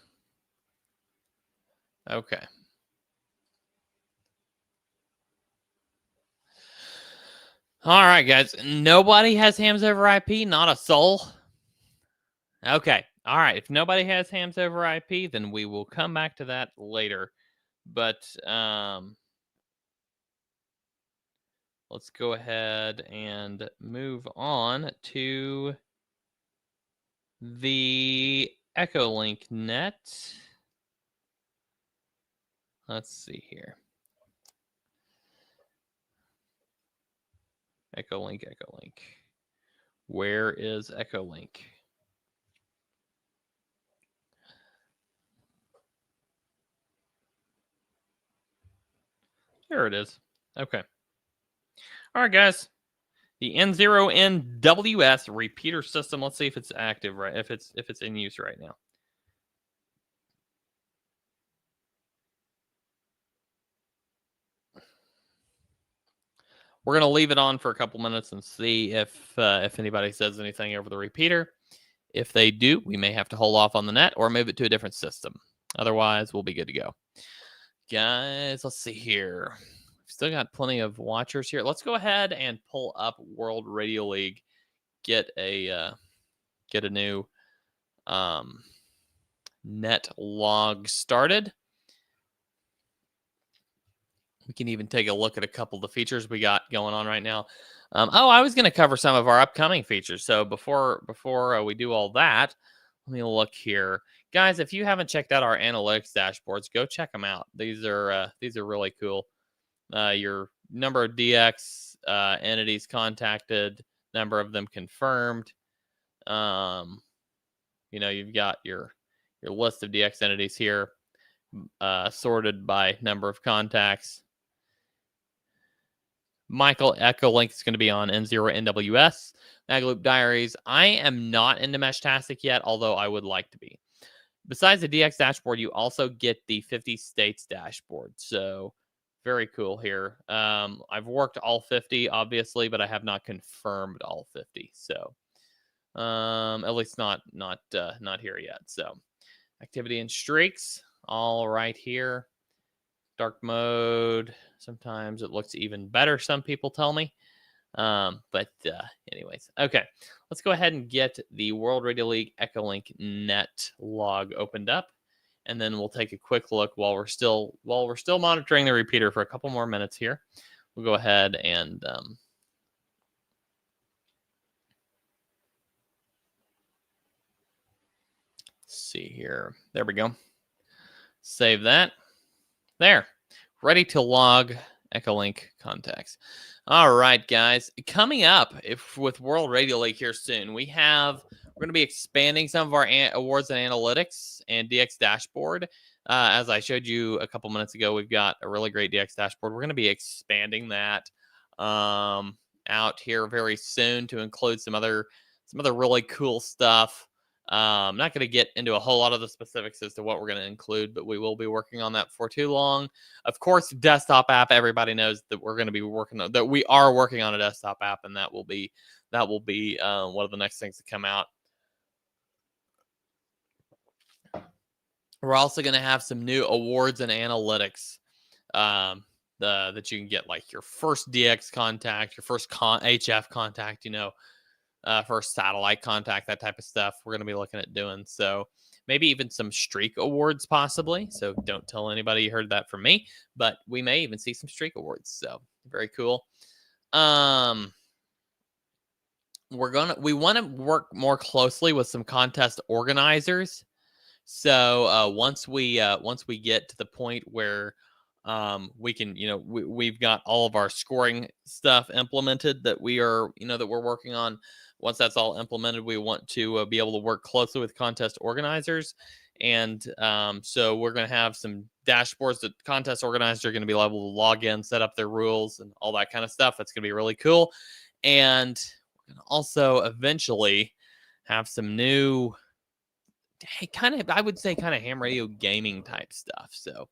Okay. All right, guys. Nobody has hams over IP? Not a soul? Okay. All right. If nobody has hams over IP, then we will come back to that later. But let's go ahead and move on to the Echolink net. Let's see here. Echolink. Where is Echolink? Here it is. Okay. All right, guys. The N0APX repeater system. Let's see if it's active, right? If it's in use right now. We're gonna leave it on for a couple minutes and see if anybody says anything over the repeater. If they do, we may have to hold off on the net or move it to a different system. Otherwise, we'll be good to go. Guys, let's see here. We've still got plenty of watchers here. Let's go ahead and pull up World Radio League. Get a new net log started. We can even take a look at a couple of the features we got going on right now. I was going to cover some of our upcoming features. So before we do all that, let me look here. Guys, if you haven't checked out our analytics dashboards, go check them out. These are really cool. Your number of DX entities contacted, number of them confirmed. You've got your list of DX entities here. sorted by number of contacts. Michael Echolink is going to be on N0APX. Magloop Diaries. I am not into Meshtastic yet, although I would like to be. Besides the DX dashboard, you also get the 50 states dashboard. So very cool here. I've worked all 50, obviously, but I have not confirmed all 50. So at least not here yet. So activity and streaks, all right here. Dark mode. Sometimes it looks even better, some people tell me. But anyways, okay. Let's go ahead and get the World Radio League Echolink net log opened up, and then we'll take a quick look while we're still monitoring the repeater for a couple more minutes here. We'll go ahead and see here. There we go. Save that. There. Ready to log Echolink contacts. All right, guys. Coming up with World Radio League here soon, we're going to be expanding some of our awards and analytics and DX dashboard. As I showed you a couple minutes ago, we've got a really great DX dashboard. We're going to be expanding that out here very soon to include some other really cool stuff. I'm not going to get into a whole lot of the specifics as to what we're going to include, but we will be working on that for too long. Of course, desktop app. Everybody knows that we're going to be that we are working on a desktop app, and that will be one of the next things to come out. We're also going to have some new awards and analytics that you can get, like your first DX contact, your first HF contact, first satellite contact, that type of stuff we're going to be looking at doing. So maybe even some streak awards possibly. So don't tell anybody you heard that from me, but we may even see some streak awards. So very cool. We want to work more closely with some contest organizers. So once we get to the point where we can, we've got all of our scoring stuff implemented that we're working on. Once that's all implemented, we want to be able to work closely with contest organizers. And so we're going to have some dashboards that contest organizers are going to be able to log in, set up their rules and all that kind of stuff. That's going to be really cool. And we're going to also eventually have some new I would say ham radio gaming type stuff. So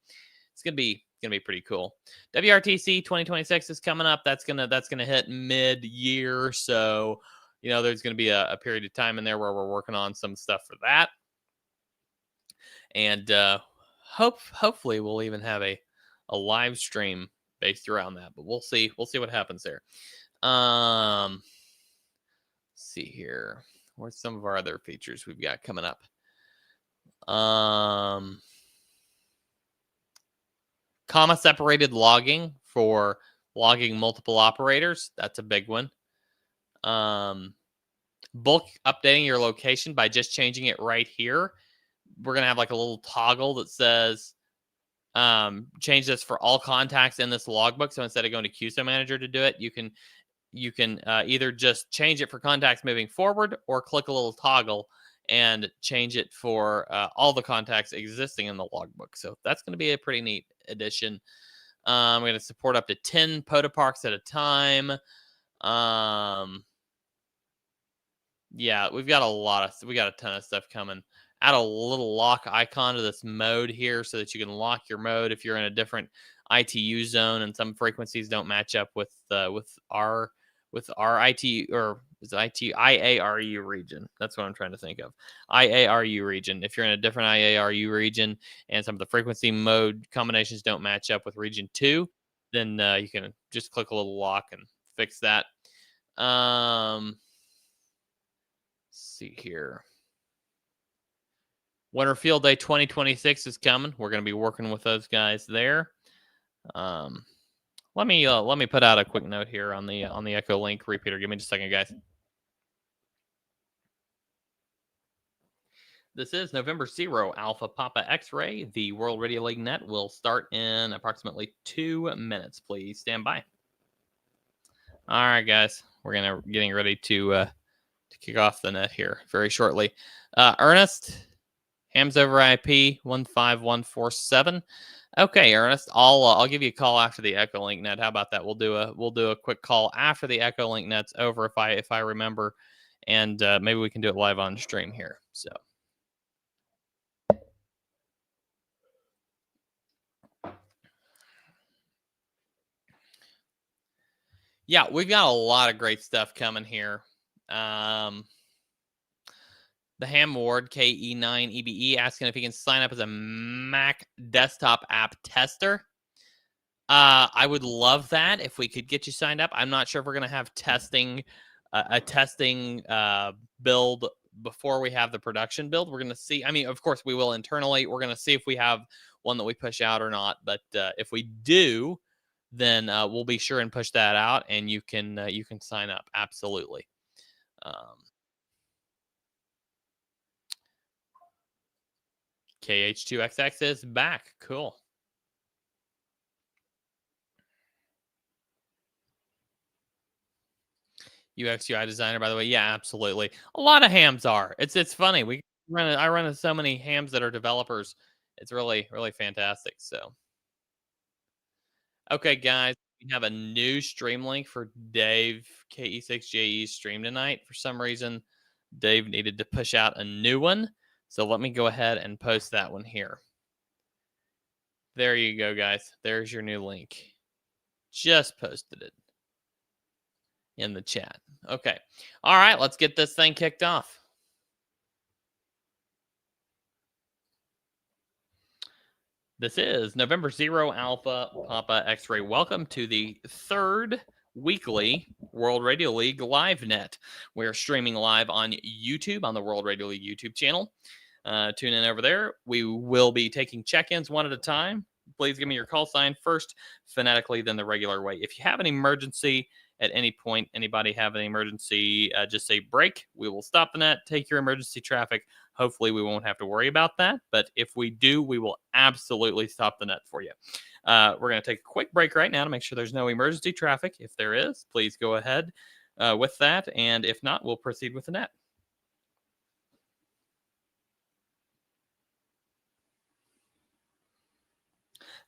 it's going to be pretty cool. WRTC 2026 is coming up. That's gonna hit mid-year. So there's going to be a period of time in there where we're working on some stuff for that. And hopefully we'll even have a live stream based around that. But we'll see what happens there. Let's see here. Where's some of our other features we've got coming up? Comma separated logging for logging multiple operators. That's a big one. Bulk updating your location by just changing it right here. We're going to have like a little toggle that says change this for all contacts in this logbook. So instead of going to QSO Manager to do it, you can either just change it for contacts moving forward or click a little toggle and change it for all the contacts existing in the logbook. So that's going to be a pretty neat addition. I'm going to support up to 10 potoparks at a time. Yeah, we got a ton of stuff coming. Add a little lock icon to this mode here so that you can lock your mode if you're in a different ITU zone and some frequencies don't match up with our IT, or is it IARU region. That's what I'm trying to think of. IARU region. If you're in a different IARU region and some of the frequency mode combinations don't match up with region 2, then you can just click a little lock and fix that. Let's see here. Winter Field Day 2026 is coming. We're going to be working with those guys there. Let me put out a quick note here on the Echolink repeater. Give me just a second, guys. This is November 0 Alpha Papa X-Ray. The World Radio League net will start in approximately 2 minutes. Please stand by. All right, guys, we're getting ready to kick off the net here very shortly. Ernest, Hams over IP 15147. Okay, Ernest, I'll give you a call after the Echolink net. How about that? We'll do a quick call after the Echolink net's over if I remember, and maybe we can do it live on stream here. So yeah, we've got a lot of great stuff coming here. The Ham Ward KE9EBE asking if he can sign up as a Mac desktop app tester. I would love that if we could get you signed up. I'm not sure if we're gonna have a testing build before we have the production build. We're gonna see. I mean, of course, we will internally. We're gonna see if we have one that we push out or not. But if we do, then we'll be sure and push that out, and you can sign up absolutely. KH2XX is back. Cool. UX UI designer, by the way. Yeah, absolutely. A lot of hams are. It's funny. I run into so many hams that are developers. It's really fantastic. So okay, guys, we have a new stream link for Dave KE6JE's stream tonight. For some reason, Dave needed to push out a new one. So let me go ahead and post that one here. There you go, guys. There's your new link. Just posted it in the chat. Okay. All right, let's get this thing kicked off. This is November 0 Alpha Papa X-Ray. Welcome to the third weekly World Radio League live net. We're streaming live on YouTube on the World Radio League YouTube channel. Tune in over there. We will be taking check-ins one at a time. Please give me your call sign first, phonetically, then the regular way. If you have an emergency at any point, anybody have an emergency, just say break. We will stop the net, take your emergency traffic. Hopefully, we won't have to worry about that. But if we do, we will absolutely stop the net for you. We're going to take a quick break right now to make sure there's no emergency traffic. If there is, please go ahead with that. And if not, we'll proceed with the net.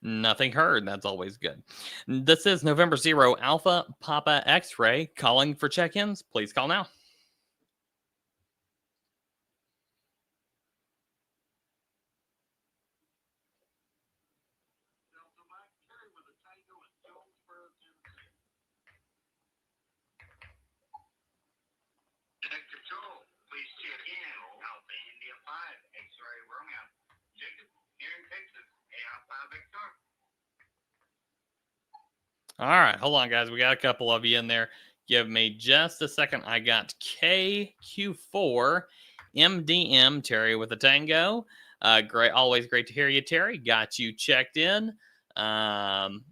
Nothing heard. That's always good. This is November 0 Alpha Papa X-Ray calling for check-ins. Please call now. Control, please check in. Alpha India 5, X-Ray Romeo. Jacob, here in Texas, AI5 XR. All right, hold on, guys. We got a couple of you in there. Give me just a second. I got KQ4 MDM Terry with a tango. Great, always great to hear you, Terry. Got you checked in, and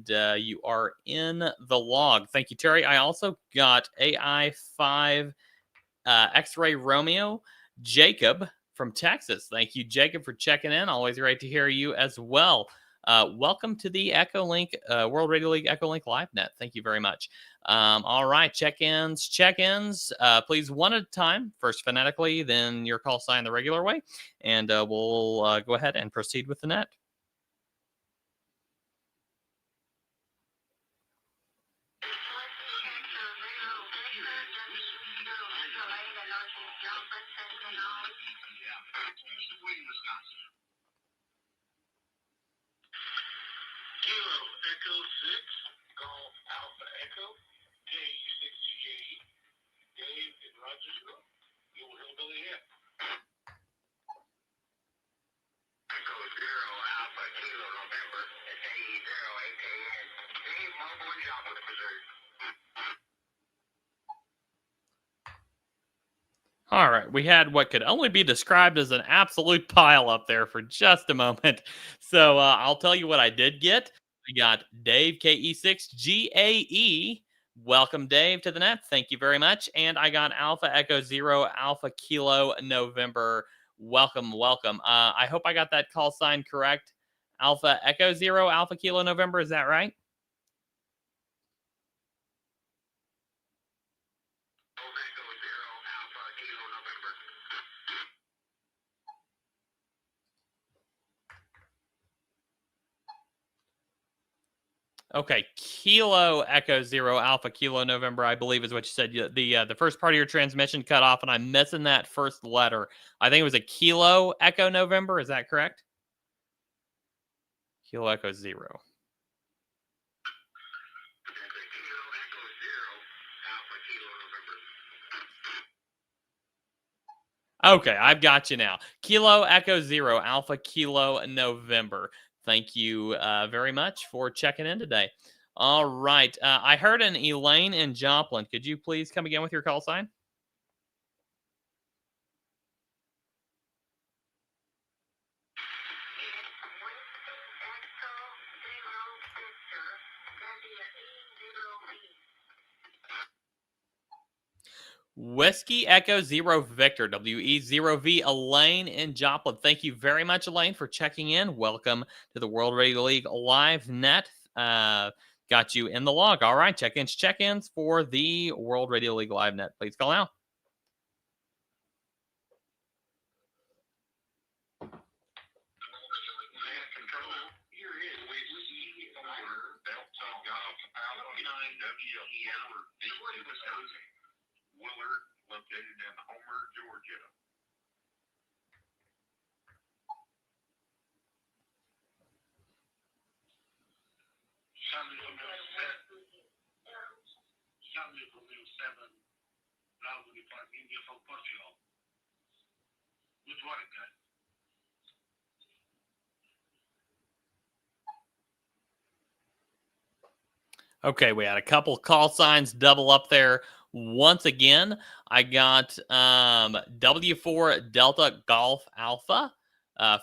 you are in the log. Thank you, Terry. I also got AI5 X-Ray Romeo Jacob from Texas. Thank you, Jacob, for checking in. Always great to hear you as well. Welcome to the Echolink World Radio League Echolink Live Net. Thank you very much. All right, check-ins. Please one at a time. First phonetically, then your call sign the regular way, and we'll go ahead and proceed with the net. Kilo Echo 6, Golf Alpha Echo, KU6GAE, Dave in Rogersville, the old hillbilly here. Echo 0 Alpha Kilo November, KE0AKN, Dave Mobile and Joplin Missouri. All right, we had what could only be described as an absolute pile up there for just a moment. So I'll tell you what I did get. We got Dave KE6GAE. Welcome, Dave, to the net. Thank you very much. And I got Alpha Echo 0 Alpha Kilo November. Welcome. I hope I got that call sign correct. Alpha Echo 0 Alpha Kilo November. Is that right? Okay, Kilo Echo Zero Alpha Kilo November, I believe is what you said. The first part of your transmission cut off, and I'm missing that first letter. I think it was a Kilo Echo November. Is that correct? Kilo Echo Zero. Kilo Echo Zero, Alpha Kilo November. Okay, I've got you now. Kilo Echo Zero Alpha Kilo November. Thank you very much for checking in today. All right, I heard an Elaine in Joplin. Could you please come again with your call sign? Whiskey Echo Zero Victor, WE0V, Elaine in Joplin. Thank you very much, Elaine, for checking in. Welcome to the World Radio League Live Net. Got you in the log. All right, check-ins for the World Radio League Live Net. Please call now. Willard, located in Homer, Georgia. Charlie Romeo 7, Bravo Depart India from Portugal. Good work, guys. Okay, we had a couple call signs double up there. Once again, I got W4 Delta Golf Alpha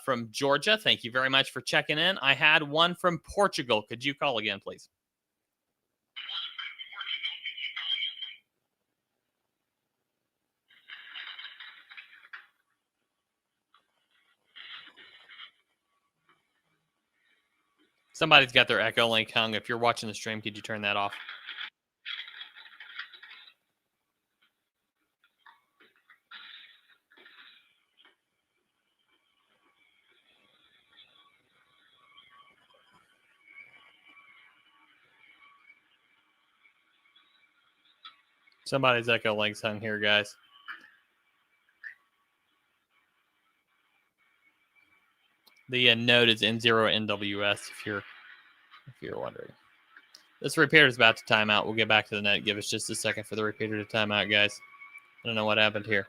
from Georgia. Thank you very much for checking in. I had one from Portugal. Could you call again, please? Somebody's got their Echolink hung. If you're watching the stream, could you turn that off? Somebody's Ecolink's hung here, guys. The node is N0NWS if you're wondering. This repeater is about to time out. We'll get back to the net. Give us just a second for the repeater to time out, guys. I don't know what happened here.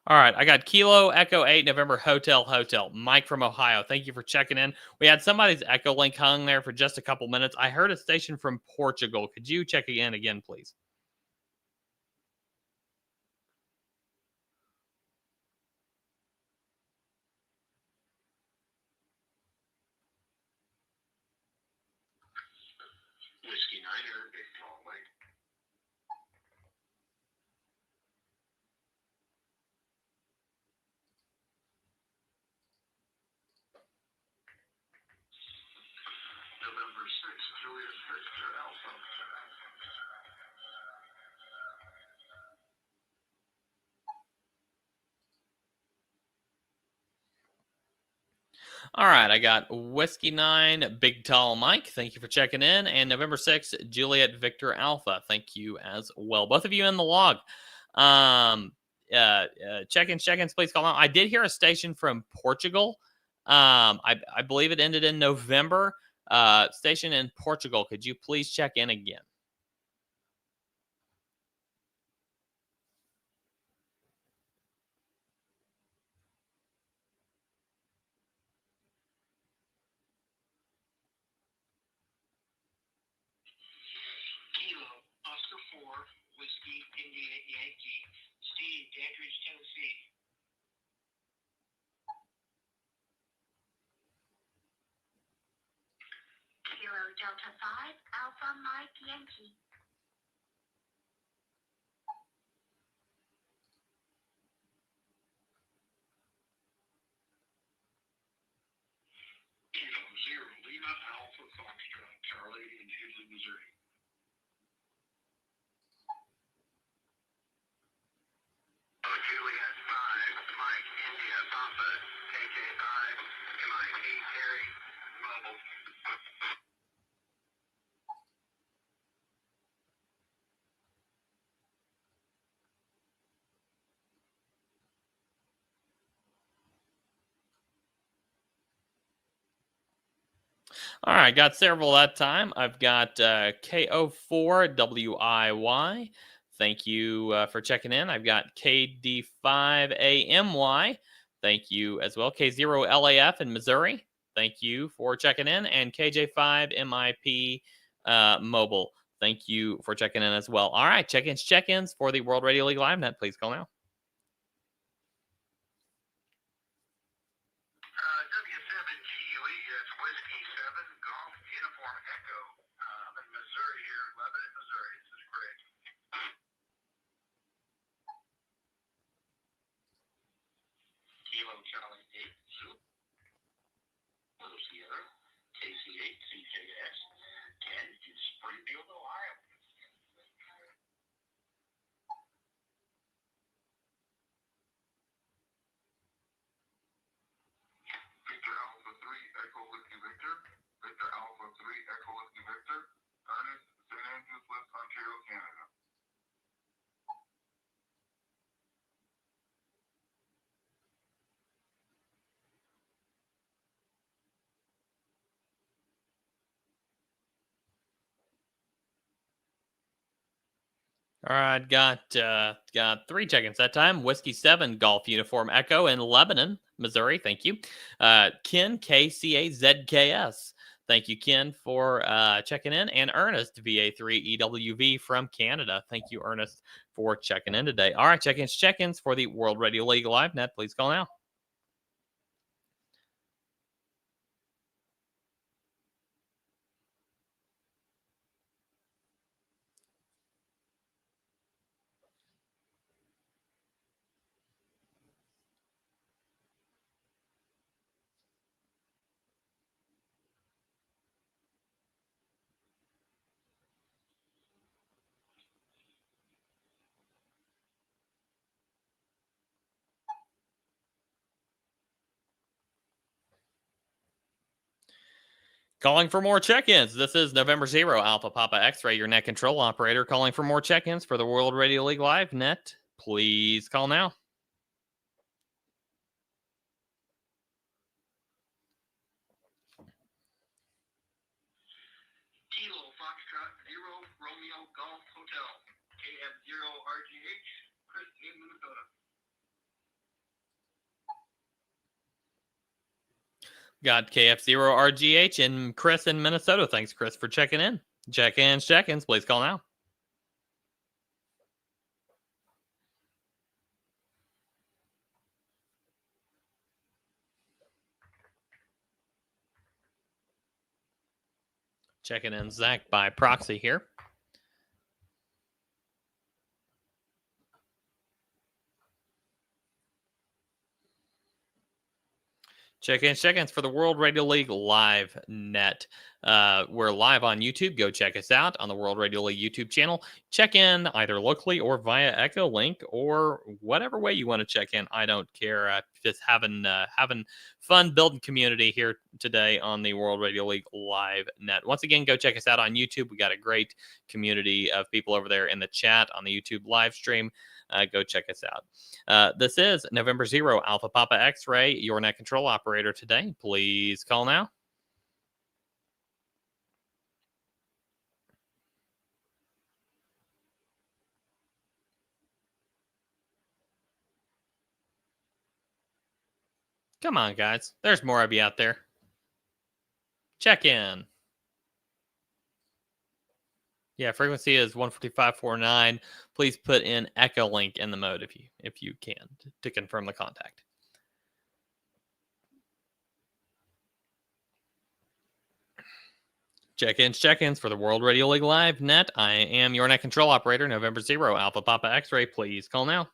All right, I got Kilo Echo 8 November Hotel. Mike from Ohio. Thank you for checking in. We had somebody's Echolink hung there for just a couple minutes. I heard a station from Portugal. Could you check again, please? Whiskey Niner, big tall Mike. November 6th, Julius Victor Alpha. All right, I got Whiskey 9, Big Tall Mike. Thank you for checking in. And November 6th, Juliet Victor Alpha. Thank you as well. Both of you in the log. Check-ins, please call out. I did hear a station from Portugal. I believe it ended in November. Station in Portugal. Could you please check in again? Kilo, Oscar 4, Whiskey, India, Yankee. Steve, Dandridge, Tennessee. Kilo Delta 5, Alpha Mike Yankee. Kilo 0, Lima, Alpha, Foxtrot, Charlie in Hidley, Missouri. Juliet 5, Mike, India, Papa, KK5, MIP, Terry, mobile. All right, got several that time. I've got KO4WIY. Thank you for checking in. I've got KD5AMY. Thank you as well. K0LAF in Missouri. Thank you for checking in. And KJ5MIP Mobile. Thank you for checking in as well. All right, check-ins for the World Radio League Live Net. Please call now. W7GUE, it's Whiskey 7, Golf, Uniform Echo. I'm in Missouri here, Lebanon, Missouri. This is Greg. Kilo Charlie 8, Zulu, Sierra, KC8, CJS, 10 in Springfield, Ohio. Victor Alpha 3, Echo Whiskey Victor. Victor Alpha 3, Echo Whiskey Victor. Ernest, St. Andrews, West Ontario, Canada. All right, got 3 check-ins that time. Whiskey 7 Golf Uniform Echo in Lebanon, Missouri. Thank you. Ken KCAZKS. Thank you, Ken, for checking in. And Ernest VA3 EWV from Canada. Thank you, Ernest, for checking in today. All right, check-ins for the World Radio League Live Net. Please call now. Calling for more check-ins. This is November 0 Alpha Papa X-Ray, your net control operator, calling for more check-ins for the World Radio League Live Net. Please call now. Kilo Foxtrot 0, Romeo Golf Hotel. KF0RGH, Chris in Minnesota. Got KF0RGH and Chris in Minnesota. Thanks, Chris, for checking in. Check-ins. Please call now. Checking in Zach by proxy here. Check-ins for the World Radio League Live Net. We're live on YouTube. Go check us out on the World Radio League YouTube channel. Check in either locally or via Echolink or whatever way you want to check in. I don't care. Just having fun building community here today on the World Radio League Live Net. Once again, go check us out on YouTube. We got a great community of people over there in the chat on the YouTube live stream. Go check us out. This is November 0 Alpha Papa X-Ray, your net control operator today. Please call now. Come on, guys. There's more of you out there. Check in. Yeah, frequency is 145.49. Please put in Echolink in the mode if you can to confirm the contact. Check-ins for the World Radio League Live Net. I am your net control operator, November 0 Alpha Papa X-Ray. Please call now.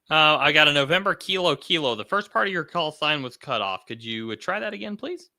I got a November Kilo Kilo. The first part of your call sign was cut off. Could you try that again, please?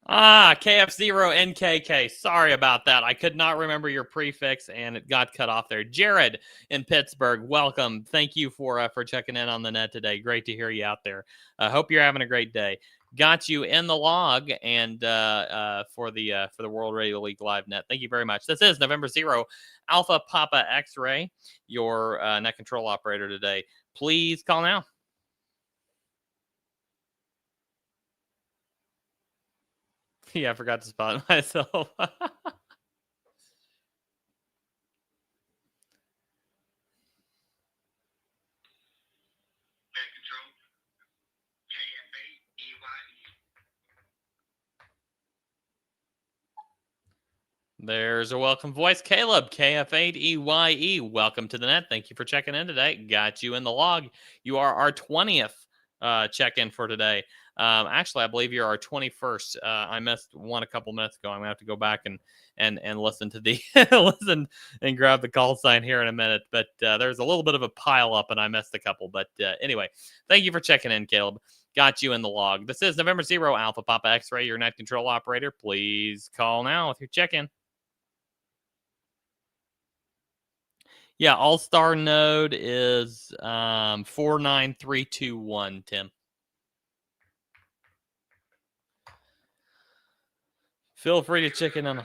KF0NKK. Sorry about that. I could not remember your prefix and it got cut off there. Jared in Pittsburgh, welcome. Thank you for checking in on the net today. Great to hear you out there. Hope you're having a great day. Got you in the log and for the World Radio League Live net. Thank you very much. This is November 0 Alpha Papa X-Ray, your net control operator today. Please call now. Yeah, I forgot to spot myself. There's a welcome voice. Caleb, KF8EYE. Welcome to the net. Thank you for checking in today. Got you in the log. You are our 20th check-in for today. Actually, I believe you're our 21st. I missed one a couple minutes ago. I'm going to have to go back and listen to the listen and grab the call sign here in a minute. But there's a little bit of a pile up, and I missed a couple. But anyway, thank you for checking in, Caleb. Got you in the log. This is November 0 Alpha Papa X-Ray, your net control operator. Please call now with your check-in. Yeah, all-star node is 49321, Tim. Feel free to check in on.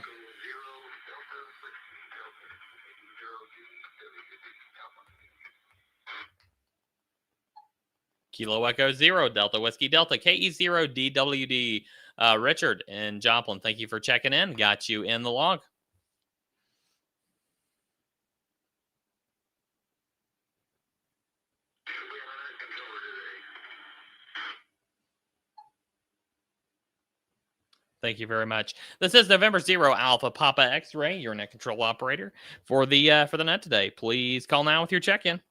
Kilo Echo 0, Delta Whiskey Delta, KE0DWD. Richard and Joplin, thank you for checking in. Got you in the log. Thank you very much. This is November 0 Alpha Papa X-Ray, your net control operator for the net today. Please call now with your check-in.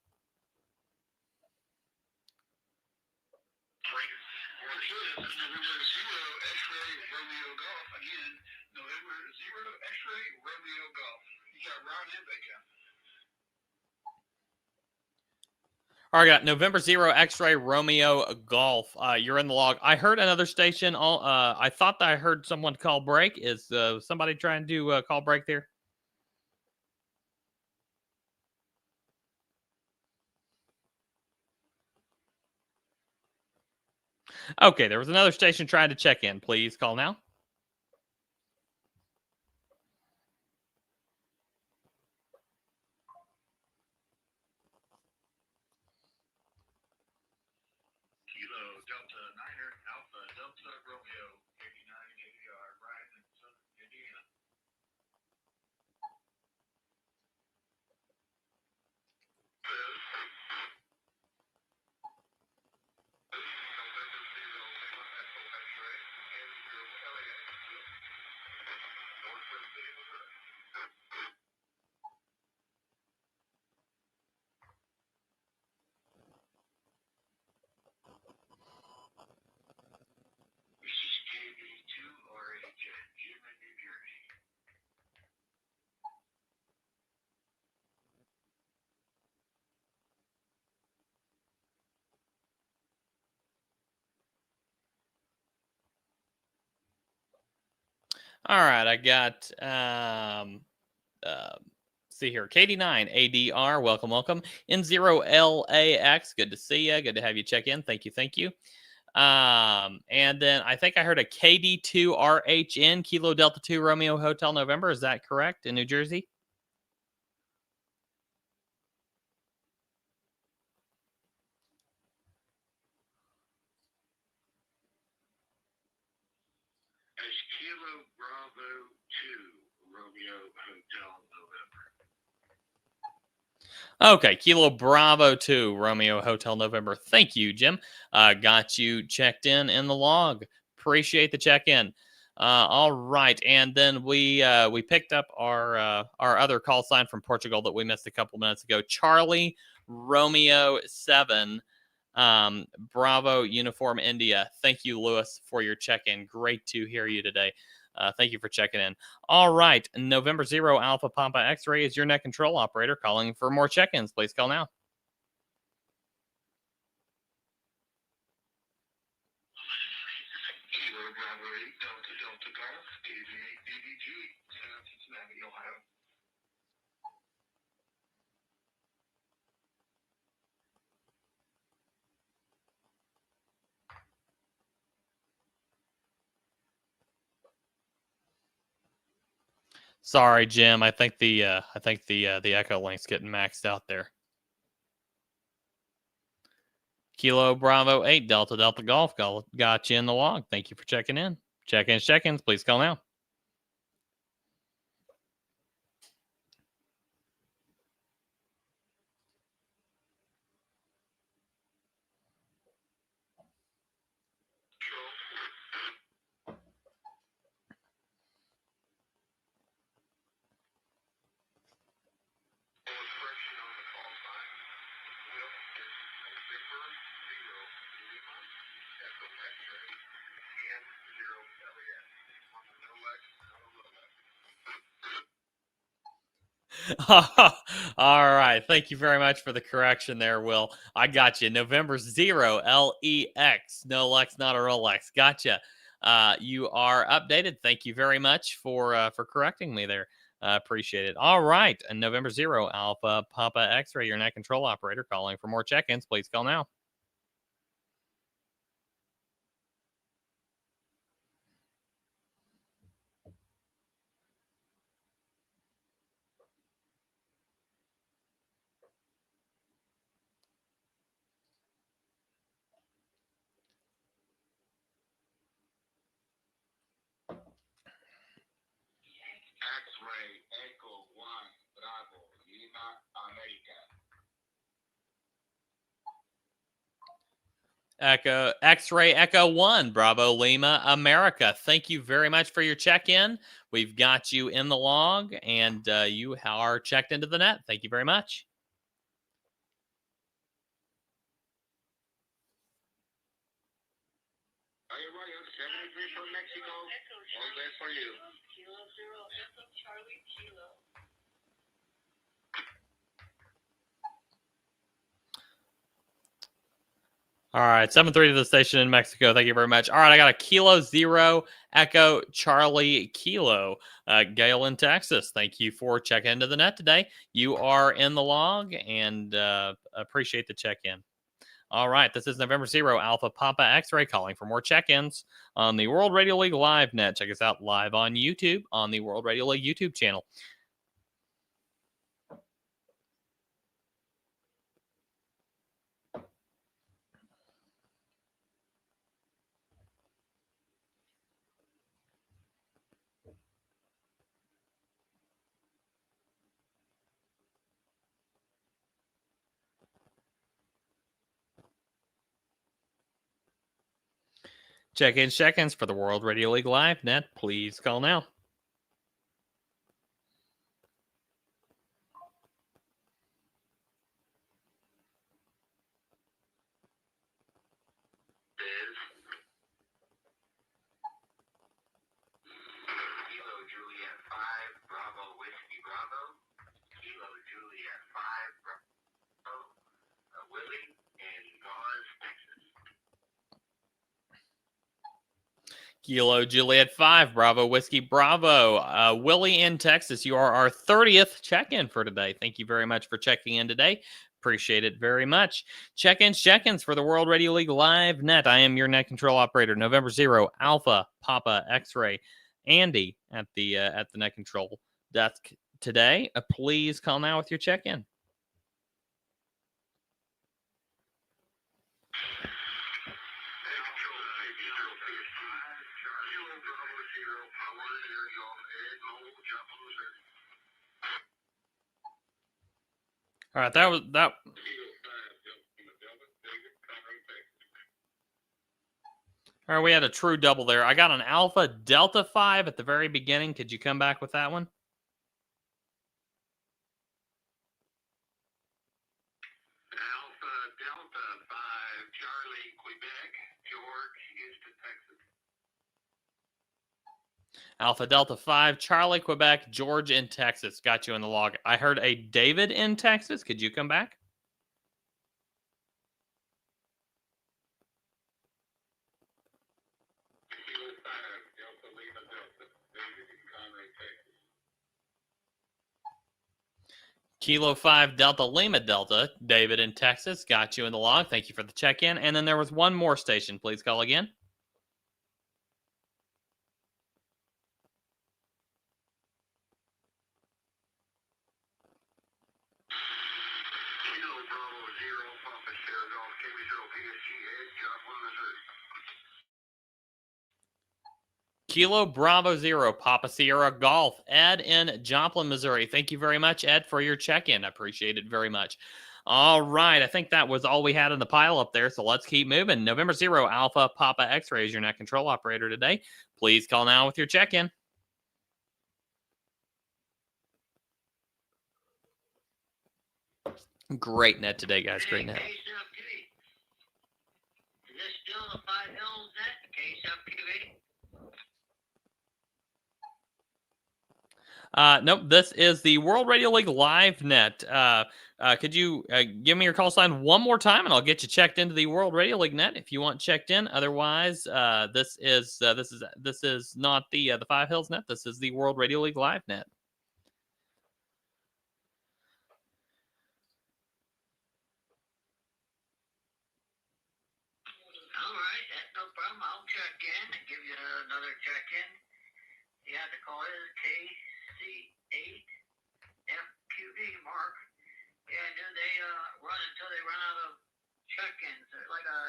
All right, got November 0 X-Ray Romeo Golf. You're in the log. I heard another station. I thought that I heard someone call break. Is somebody trying to call break there? Okay, there was another station trying to check in. Please call now. All right, I got see here, KD9 ADR, welcome. N0APX, good to see you. Good to have you check in. Thank you. And then I think I heard a KD2RHN, Kilo Delta 2 Romeo Hotel November. Is that correct, in New Jersey? Kilo Bravo 2 Romeo Hotel November. Okay, Kilo Bravo 2 Romeo Hotel November. Thank you, Jim. Got you checked in the log. Appreciate the check-in. All right, and then we picked up our other call sign from Portugal that we missed a couple minutes ago. Charlie Romeo 7. Bravo Uniform India. Thank you, Lewis, for your check-in. Great to hear you today. Thank you for checking in. All right, November 0 Alpha Papa X-Ray is your net control operator calling for more check-ins. Please call now. Kilo Bravo 8 Delta Delta Golf, KJ BBG, Cincinnati, Ohio. Sorry, Jim. I think the Echolink's getting maxed out there. Kilo Bravo 8 Delta Delta Golf got you in the log. Thank you for checking in. Check-ins. Please call now. All right. Thank you very much for the correction there, Will. I got you. November 0 LEX. No Lex, not a Rolex. Gotcha. You are updated. Thank you very much for correcting me there. Appreciate it. All right. And November 0 Alpha Papa X-Ray, your net control operator, calling for more check-ins. Please call now. X-Ray Echo 1 Bravo Lima America. Echo X-Ray Echo 1 Bravo Lima America. Thank you very much for your check-in. We've got you in the log, and you are checked into the net. Thank you very much. Are you right? 73 from Mexico. All best for you. Kilo 0 Echo Charlie Kilo. All right, 7-3 to the station in Mexico. Thank you very much. All right, I got a Kilo 0 Echo Charlie Kilo. Gail in Texas, thank you for checking into the net today. You are in the log, and appreciate the check-in. All right, this is November 0 Alpha Papa X-Ray calling for more check-ins on the World Radio League Live net. Check us out live on YouTube on the World Radio League YouTube channel. Check-ins for the World Radio League Live net. Please call now. Kilo Juliet 5 Bravo Whiskey Bravo. Kilo Juliet 5 Bravo. Willie in Gars, Texas. Kilo Juliet 5 Bravo Whiskey Bravo. Willie in Texas, you are our 30th check-in for today. Thank you very much for checking in today. Appreciate it very much. Check-ins for the World Radio League Live net. I am your net control operator. November 0 Alpha Papa X-Ray. Andy at the net control desk today. Please call now with your check-in. All right, that was that. All right, we had a true double there. I got an Alpha Delta 5 at the very beginning. Could you come back with that one? Alpha Delta 5 Alpha Delta 5, Charlie, Quebec, George in Texas. Got you in the log. I heard a David in Texas. Could you come back? Kilo 5 Delta Lima Delta, David in Texas. Got you in the log. Thank you for the check-in. And then there was one more station. Please call again. Kilo Bravo 0, Papa Sierra Golf, KB0 PSG, Ed, Joplin, Missouri. Kilo Bravo 0, Papa Sierra Golf, Ed in Joplin, Missouri. Thank you very much, Ed, for your check-in. I appreciate it very much. All right, I think that was all we had in the pile up there, so let's keep moving. November 0, Alpha Papa X-Ray is your net control operator today. Please call now with your check-in. Great net today, guys. Great net. Is this still the 5 Hills net, KSFQV? Nope, this is the World Radio League Live net. Could you give me your call sign one more time, and I'll get you checked into the World Radio League net if you want checked in. Otherwise, this is not the 5 Hills net. This is the World Radio League Live net. All right, that's no problem. I'll check in and give you another check-in. Yeah, the call is KC8FQV, Mark. Yeah, I knew they run until they run out of check-ins. They're like a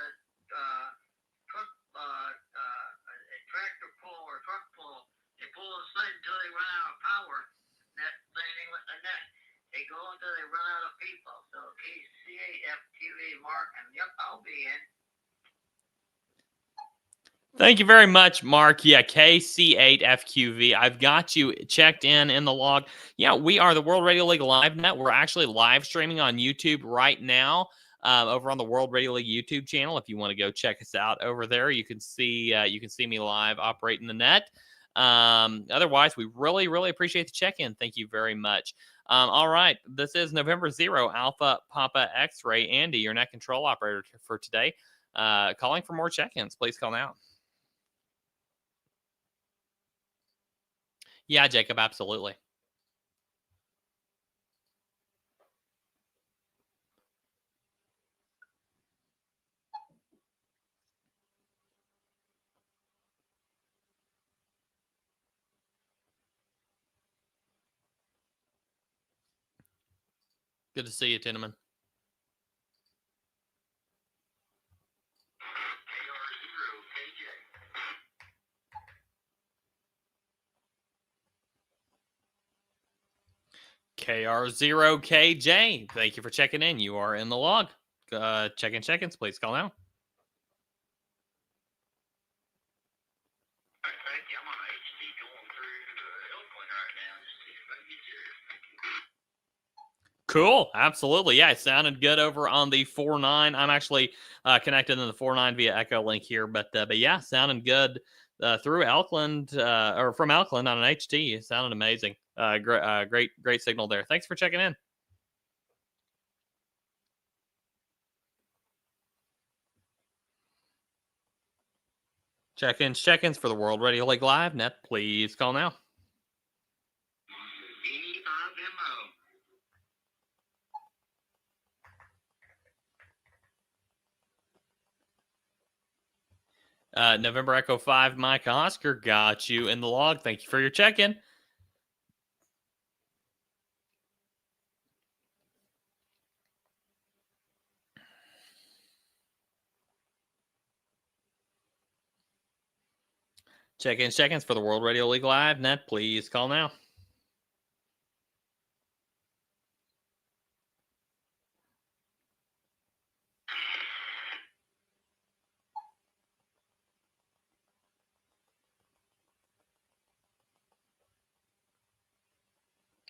tractor pull or truck pull. They pull a sled until they run out of power. That same thing with the net. They go until they run out of people. So KC8FQV, Mark, and yep, I'll be in. Thank you very much, Mark. Yeah, KC8FQV. I've got you checked in the log. Yeah, we are the World Radio League Live net. We're actually live streaming on YouTube right now, over on the World Radio League YouTube channel. If you want to go check us out over there, you can see me live operating the net. Otherwise, we really, really appreciate the check-in. Thank you very much. All right, this is November 0, Alpha Papa X-Ray. Andy, your net control operator for today. Calling for more check-ins. Please call now. Yeah, Jacob, absolutely. Good to see you, Tinneman. KR0KJ. Thank you for checking in. You are in the log. Check-ins, please call now. Thank you. I'm on HD going through the Echolink right now just to see if I can get you. Cool. Absolutely. Yeah, it sounded good over on the 4.9. I'm actually connected in the 4.9 via Echolink here, but yeah, sounding good through Elkland or from Elkland on an HD. It sounded amazing. Great signal there. Thanks for checking in. Check-ins for the World Radio League Live net. Please call now. November Echo 5, Mike Oscar, got you in the log. Thank you for your check-in. Check-ins for the World Radio League Live net. Please call now.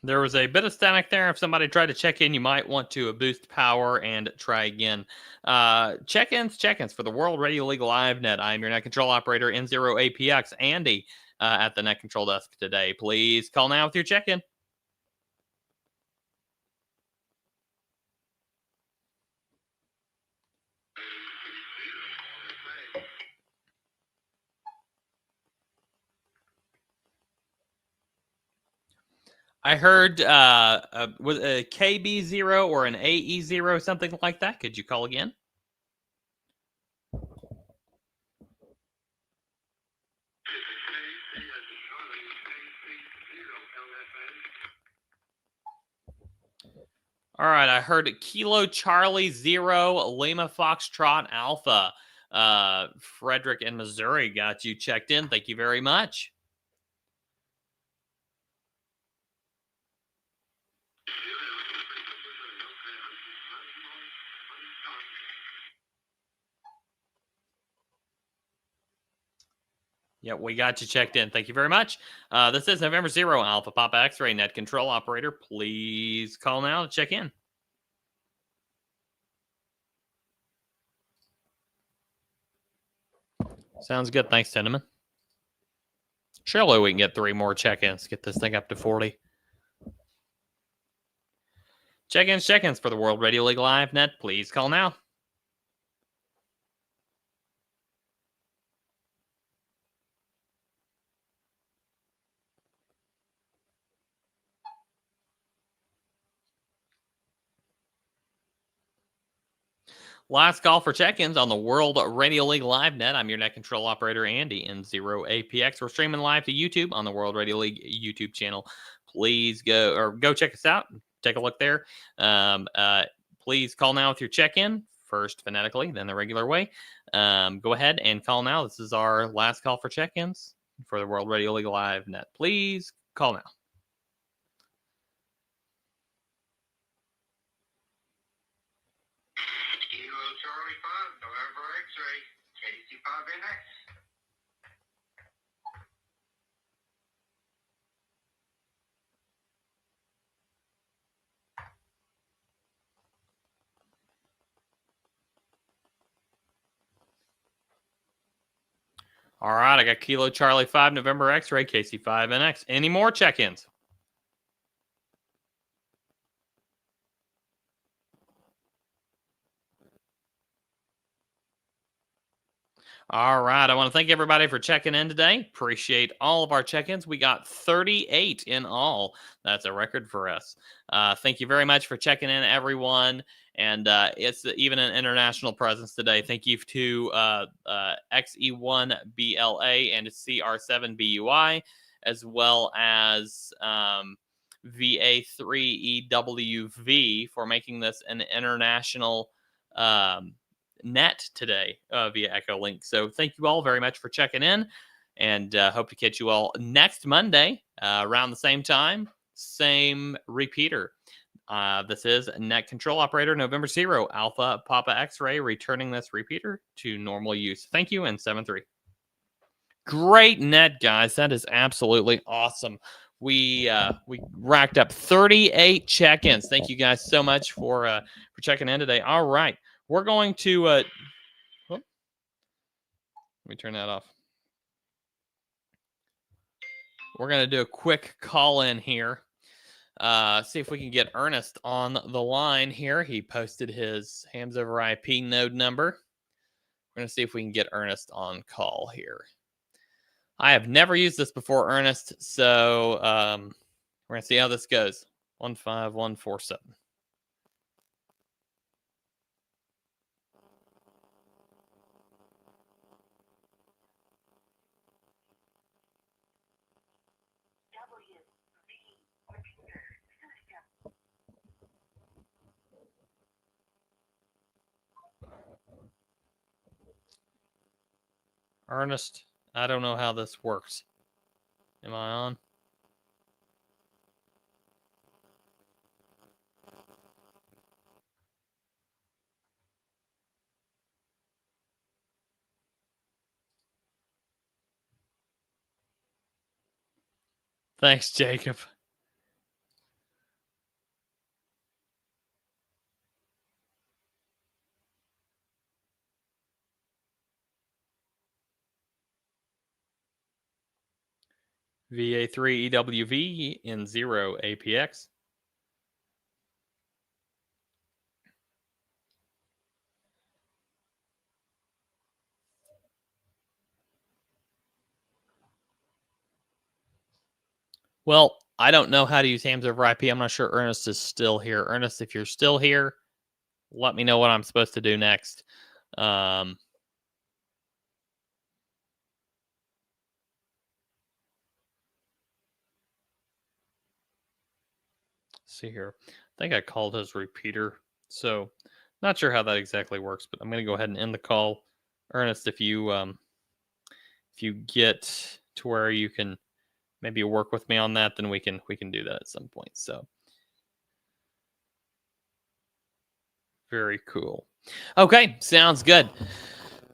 There was a bit of static there. If somebody tried to check in, you might want to boost power and try again. Check-ins for the World Radio League Live net. I'm your net control operator, N0APX. Andy, at the net control desk today. Please call now with your check-in. I heard was a KB0 or an AE0, something like that. Could you call again? All right, I heard Kilo Charlie 0 Lima Foxtrot Alpha. Frederick in Missouri got you checked in. Thank you very much. Yep, we got you checked in. Thank you very much. This is November 0 Alpha Papa X-Ray Net Control Operator. Please call now to check in. Sounds good. Thanks, Cinnamon. Surely we can get 3 more check-ins. Get this thing up to 40. Check-ins for the World Radio League Live Net. Please call now. Last call for check-ins on the World Radio League Live Net. I'm your net control operator, Andy N0APX. We're streaming live to YouTube on the World Radio League YouTube channel. Please go check us out. Take a look there. Please call now with your check-in. First phonetically, then the regular way. Go ahead and call now. This is our last call for check-ins for the World Radio League Live Net. Please call now. Kilo Charlie 5, November X-ray, KC5NX. All right, I got Kilo Charlie 5, November X-ray, KC5NX. Any more check-ins? All right. I want to thank everybody for checking in today. Appreciate all of our check-ins. We got 38 in all. That's a record for us. Thank you very much for checking in, everyone. And it's even an international presence today. Thank you to XE1BLA and CR7BUI, as well as VA3EWV for making this an international net today via Echolink. So thank you all very much for checking in, and hope to catch you all next Monday around the same time, same repeater. This is Net Control Operator November 0 Alpha Papa X-Ray, returning this repeater to normal use. Thank you, and 7-3. Great net, guys. That is absolutely awesome. We racked up 38 check-ins. Thank you guys so much for checking in today. All right. We're going to let me turn that off. We're going to do a quick call in here. See if we can get Ernest on the line here. He posted his hams over IP node number. We're going to see if we can get Ernest on call here. I have never used this before, Ernest, so we're going to see how this goes. 15147. Ernest, I don't know how this works. Am I on? Thanks, Jacob. VA3 EWV N0APX. Well, I don't know how to use hams over IP. I'm not sure Ernest is still here. Ernest, if you're still here, let me know what I'm supposed to do next. See here. I think I called his repeater. So not sure how that exactly works, but I'm going to go ahead and end the call. Ernest, if you get to where you can maybe work with me on that, then we can do that at some point. So very cool. Okay, sounds good.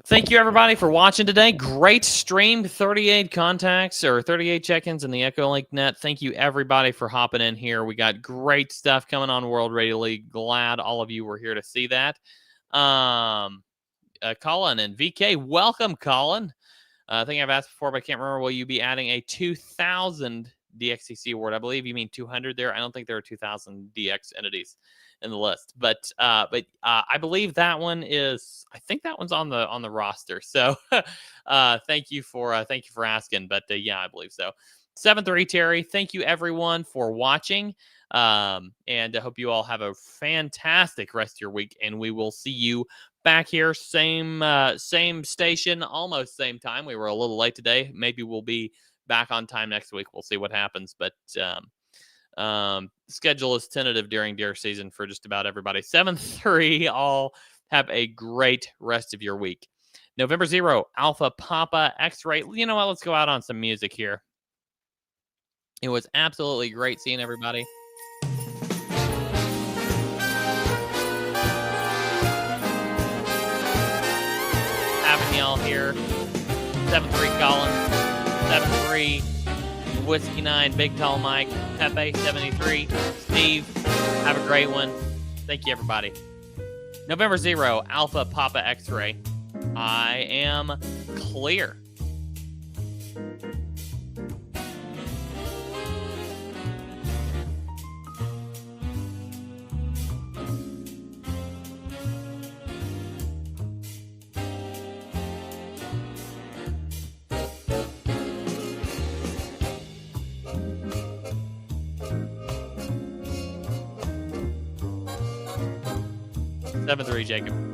Thank you, everybody, for watching today. Great stream. 38 contacts or 38 check-ins in the Echolink net. Thank you, everybody, for hopping in here. We got great stuff coming on World Radio League. Glad all of you were here to see that. Colin and VK, welcome, Colin. I think I've asked before, but I can't remember. Will you be adding a 2,000 DXCC award? I believe you mean 200 there. I don't think there are 2,000 DX entities in the list, but I believe that one is. I think that one's on the roster. So thank you for asking. But yeah, I believe so. 7-3 Terry. Thank you everyone for watching, and I hope you all have a fantastic rest of your week. And we will see you back here, same station, almost same time. We were a little late today. Maybe we'll be back on time next week. We'll see what happens. But schedule is tentative during deer season for just about everybody. 7-3. All have a great rest of your week. November 0, Alpha Papa X-Ray. You know what? Let's go out on some music here. It was absolutely great seeing everybody. Having y'all here. 7-3 Colin. 7-3 Whiskey 9, Big Tall Mike, Pepe 73, Steve. Have a great one. Thank you, everybody. November 0, Alpha Papa X-Ray. I am clear. Seven 3, Jacob.